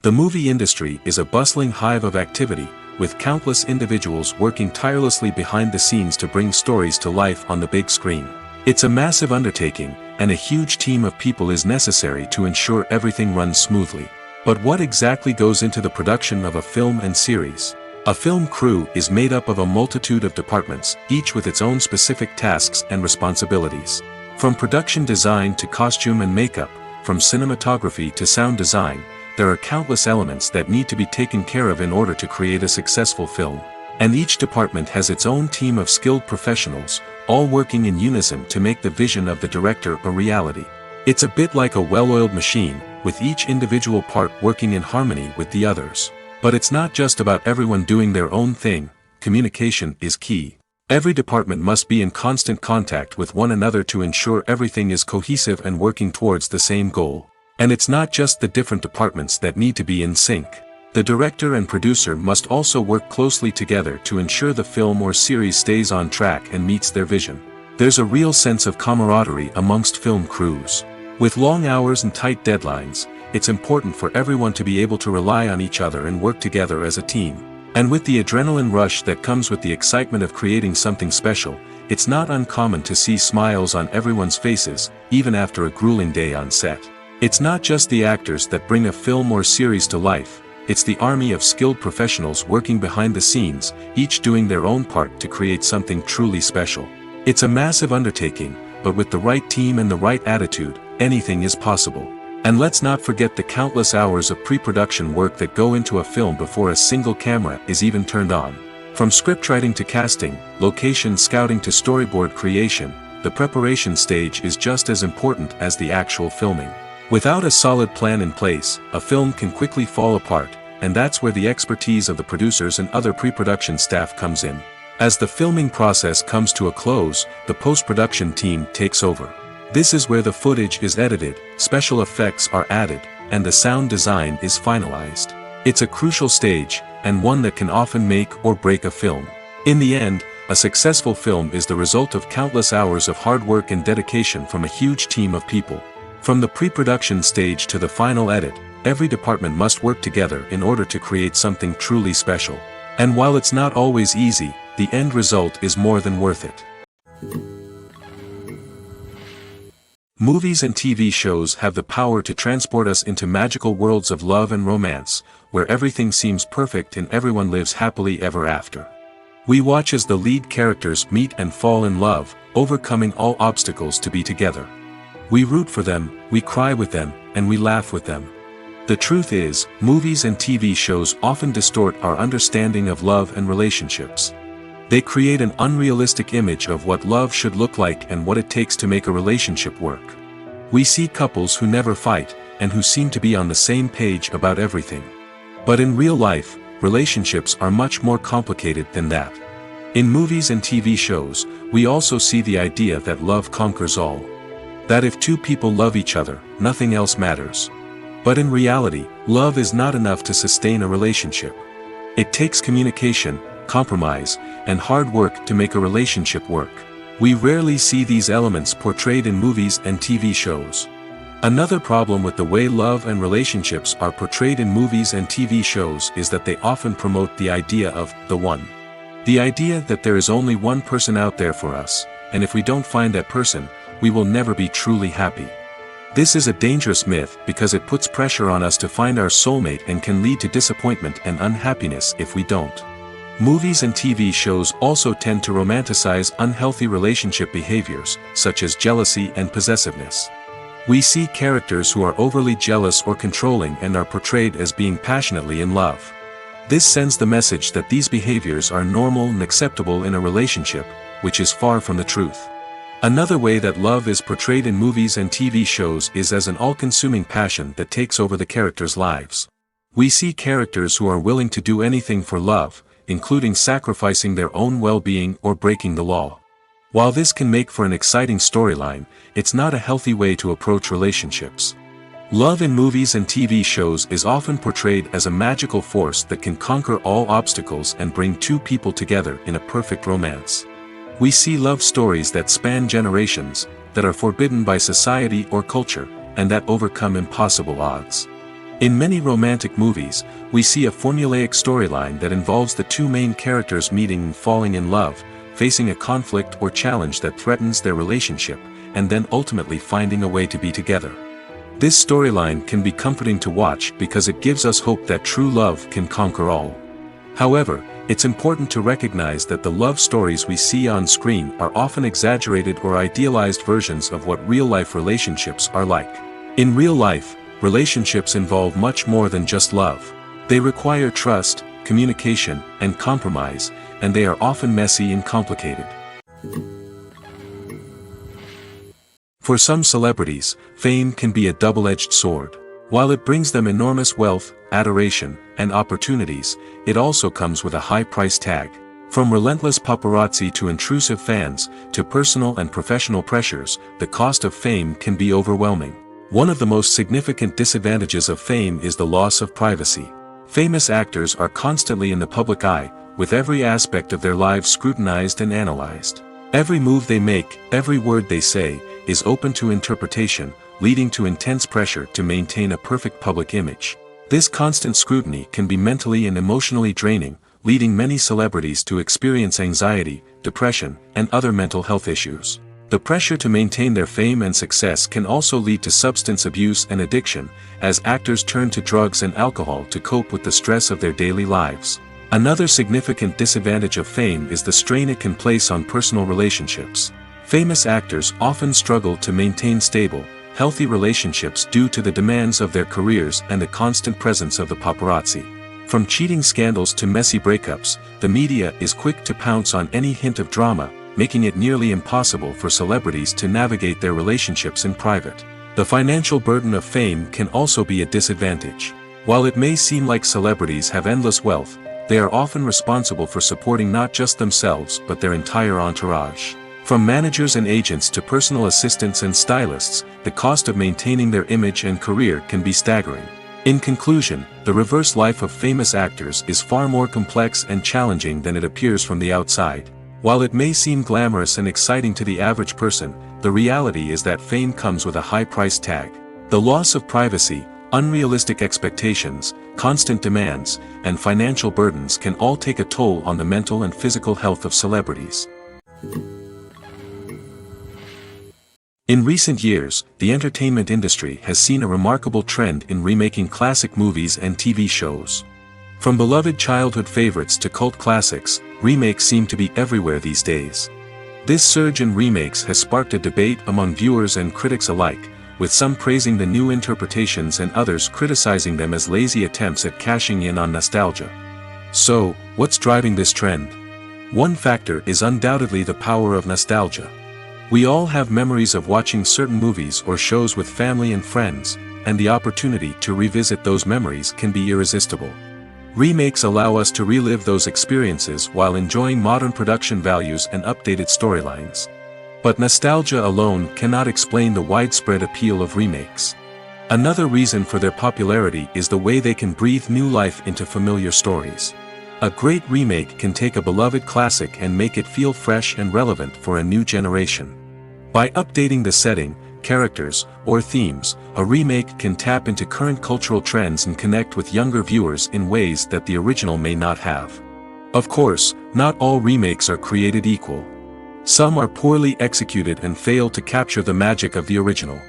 The movie industry is a bustling hive of activity, with countless individuals working tirelessly behind the scenes to bring stories to life on the big screen. It's a massive undertaking, and a huge team of people is necessary to ensure everything runs smoothly. But what exactly goes into the production of a film and series? A film crew is made up of a multitude of departments, each with its own specific tasks and responsibilities. From production design to costume and makeup, from cinematography to sound design, there are countless elements that need to be taken care of in order to create a successful film. And each department has its own team of skilled professionals, all working in unison to make the vision of the director a reality. It's a bit like a well-oiled machine, with each individual part working in harmony with the others. But it's not just about everyone doing their own thing. Communication is key. Every department must be in constant contact with one another to ensure everything is cohesive and working towards the same goal. And it's not just the different departments that need to be in sync. The director and producer must also work closely together to ensure the film or series stays on track and meets their vision. There's a real sense of camaraderie amongst film crews. With long hours and tight deadlines, it's important for everyone to be able to rely on each other and work together as a team. And with the adrenaline rush that comes with the excitement of creating something special, it's not uncommon to see smiles on everyone's faces, even after a grueling day on set. It's not just the actors that bring a film or series to life, it's the army of skilled professionals working behind the scenes, each doing their own part to create something truly special. It's a massive undertaking, but with the right team and the right attitude, anything is possible. And let's not forget the countless hours of pre-production work that go into a film before a single camera is even turned on. From scriptwriting to casting, location scouting to storyboard creation, the preparation stage is just as important as the actual filming. Without a solid plan in place, a film can quickly fall apart, and that's where the expertise of the producers and other pre-production staff comes in. As the filming process comes to a close, the post-production team takes over. This is where the footage is edited, special effects are added, and the sound design is finalized. It's a crucial stage, and one that can often make or break a film. In the end, a successful film is the result of countless hours of hard work and dedication from a huge team of people. From the pre-production stage to the final edit, every department must work together in order to create something truly special. And while it's not always easy, the end result is more than worth it. Movies and TV shows have the power to transport us into magical worlds of love and romance, where everything seems perfect and everyone lives happily ever after. We watch as the lead characters meet and fall in love, overcoming all obstacles to be together. We root for them, we cry with them, and we laugh with them. The truth is, movies and TV shows often distort our understanding of love and relationships. They create an unrealistic image of what love should look like and what it takes to make a relationship work. We see couples who never fight, and who seem to be on the same page about everything. But in real life, relationships are much more complicated than that. In movies and TV shows, we also see the idea that love conquers all. That if two people love each other, nothing else matters. But in reality, love is not enough to sustain a relationship. It takes communication, compromise, and hard work to make a relationship work. We rarely see these elements portrayed in movies and TV shows. Another problem with the way love and relationships are portrayed in movies and TV shows is that they often promote the idea of the one. The idea that there is only one person out there for us, and if we don't find that person, we will never be truly happy. This is a dangerous myth because it puts pressure on us to find our soulmate and can lead to disappointment and unhappiness if we don't. Movies and TV shows also tend to romanticize unhealthy relationship behaviors, such as jealousy and possessiveness. We see characters who are overly jealous or controlling and are portrayed as being passionately in love. This sends the message that these behaviors are normal and acceptable in a relationship, which is far from the truth. Another way that love is portrayed in movies and TV shows is as an all-consuming passion that takes over the characters' lives. We see characters who are willing to do anything for love, including sacrificing their own well-being or breaking the law. While this can make for an exciting storyline, it's not a healthy way to approach relationships. Love in movies and TV shows is often portrayed as a magical force that can conquer all obstacles and bring two people together in a perfect romance. We see love stories that span generations, that are forbidden by society or culture, and that overcome impossible odds. In many romantic movies, we see a formulaic storyline that involves the two main characters meeting and falling in love, facing a conflict or challenge that threatens their relationship, and then ultimately finding a way to be together. This storyline can be comforting to watch because it gives us hope that true love can conquer all. However, it's important to recognize that the love stories we see on screen are often exaggerated or idealized versions of what real-life relationships are like. In real life, relationships involve much more than just love. They require trust, communication, and compromise, and they are often messy and complicated. For some celebrities, fame can be a double-edged sword. While it brings them enormous wealth, adoration, and opportunities, it also comes with a high price tag. From relentless paparazzi to intrusive fans, to personal and professional pressures, the cost of fame can be overwhelming. One of the most significant disadvantages of fame is the loss of privacy. Famous actors are constantly in the public eye, with every aspect of their lives scrutinized and analyzed. Every move they make, every word they say, is open to interpretation, leading to intense pressure to maintain a perfect public image. This constant scrutiny can be mentally and emotionally draining, leading many celebrities to experience anxiety, depression, and other mental health issues. The pressure to maintain their fame and success can also lead to substance abuse and addiction, as actors turn to drugs and alcohol to cope with the stress of their daily lives. Another significant disadvantage of fame is the strain it can place on personal relationships. Famous actors often struggle to maintain stable, healthy relationships due to the demands of their careers and the constant presence of the paparazzi. From cheating scandals to messy breakups, the media is quick to pounce on any hint of drama, making it nearly impossible for celebrities to navigate their relationships in private. The financial burden of fame can also be a disadvantage. While it may seem like celebrities have endless wealth, they are often responsible for supporting not just themselves but their entire entourage. From managers and agents to personal assistants and stylists, the cost of maintaining their image and career can be staggering. In conclusion, the reverse life of famous actors is far more complex and challenging than it appears from the outside. While it may seem glamorous and exciting to the average person, the reality is that fame comes with a high price tag. The loss of privacy, unrealistic expectations, constant demands, and financial burdens can all take a toll on the mental and physical health of celebrities. In recent years, the entertainment industry has seen a remarkable trend in remaking classic movies and TV shows. From beloved childhood favorites to cult classics, remakes seem to be everywhere these days. This surge in remakes has sparked a debate among viewers and critics alike, with some praising the new interpretations and others criticizing them as lazy attempts at cashing in on nostalgia. So, what's driving this trend? One factor is undoubtedly the power of nostalgia. We all have memories of watching certain movies or shows with family and friends, and the opportunity to revisit those memories can be irresistible. Remakes allow us to relive those experiences while enjoying modern production values and updated storylines. But nostalgia alone cannot explain the widespread appeal of remakes. Another reason for their popularity is the way they can breathe new life into familiar stories. A great remake can take a beloved classic and make it feel fresh and relevant for a new generation. By updating the setting, characters, or themes, a remake can tap into current cultural trends and connect with younger viewers in ways that the original may not have. Of course, not all remakes are created equal. Some are poorly executed and fail to capture the magic of the original.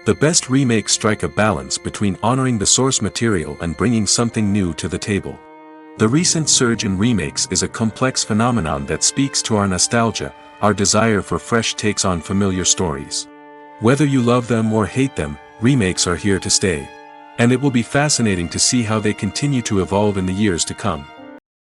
The best remakes strike a balance between honoring the source material and bringing something new to the table. The recent surge in remakes is a complex phenomenon that speaks to our nostalgia, our desire for fresh takes on familiar stories. Whether you love them or hate them, remakes are here to stay. And it will be fascinating to see how they continue to evolve in the years to come.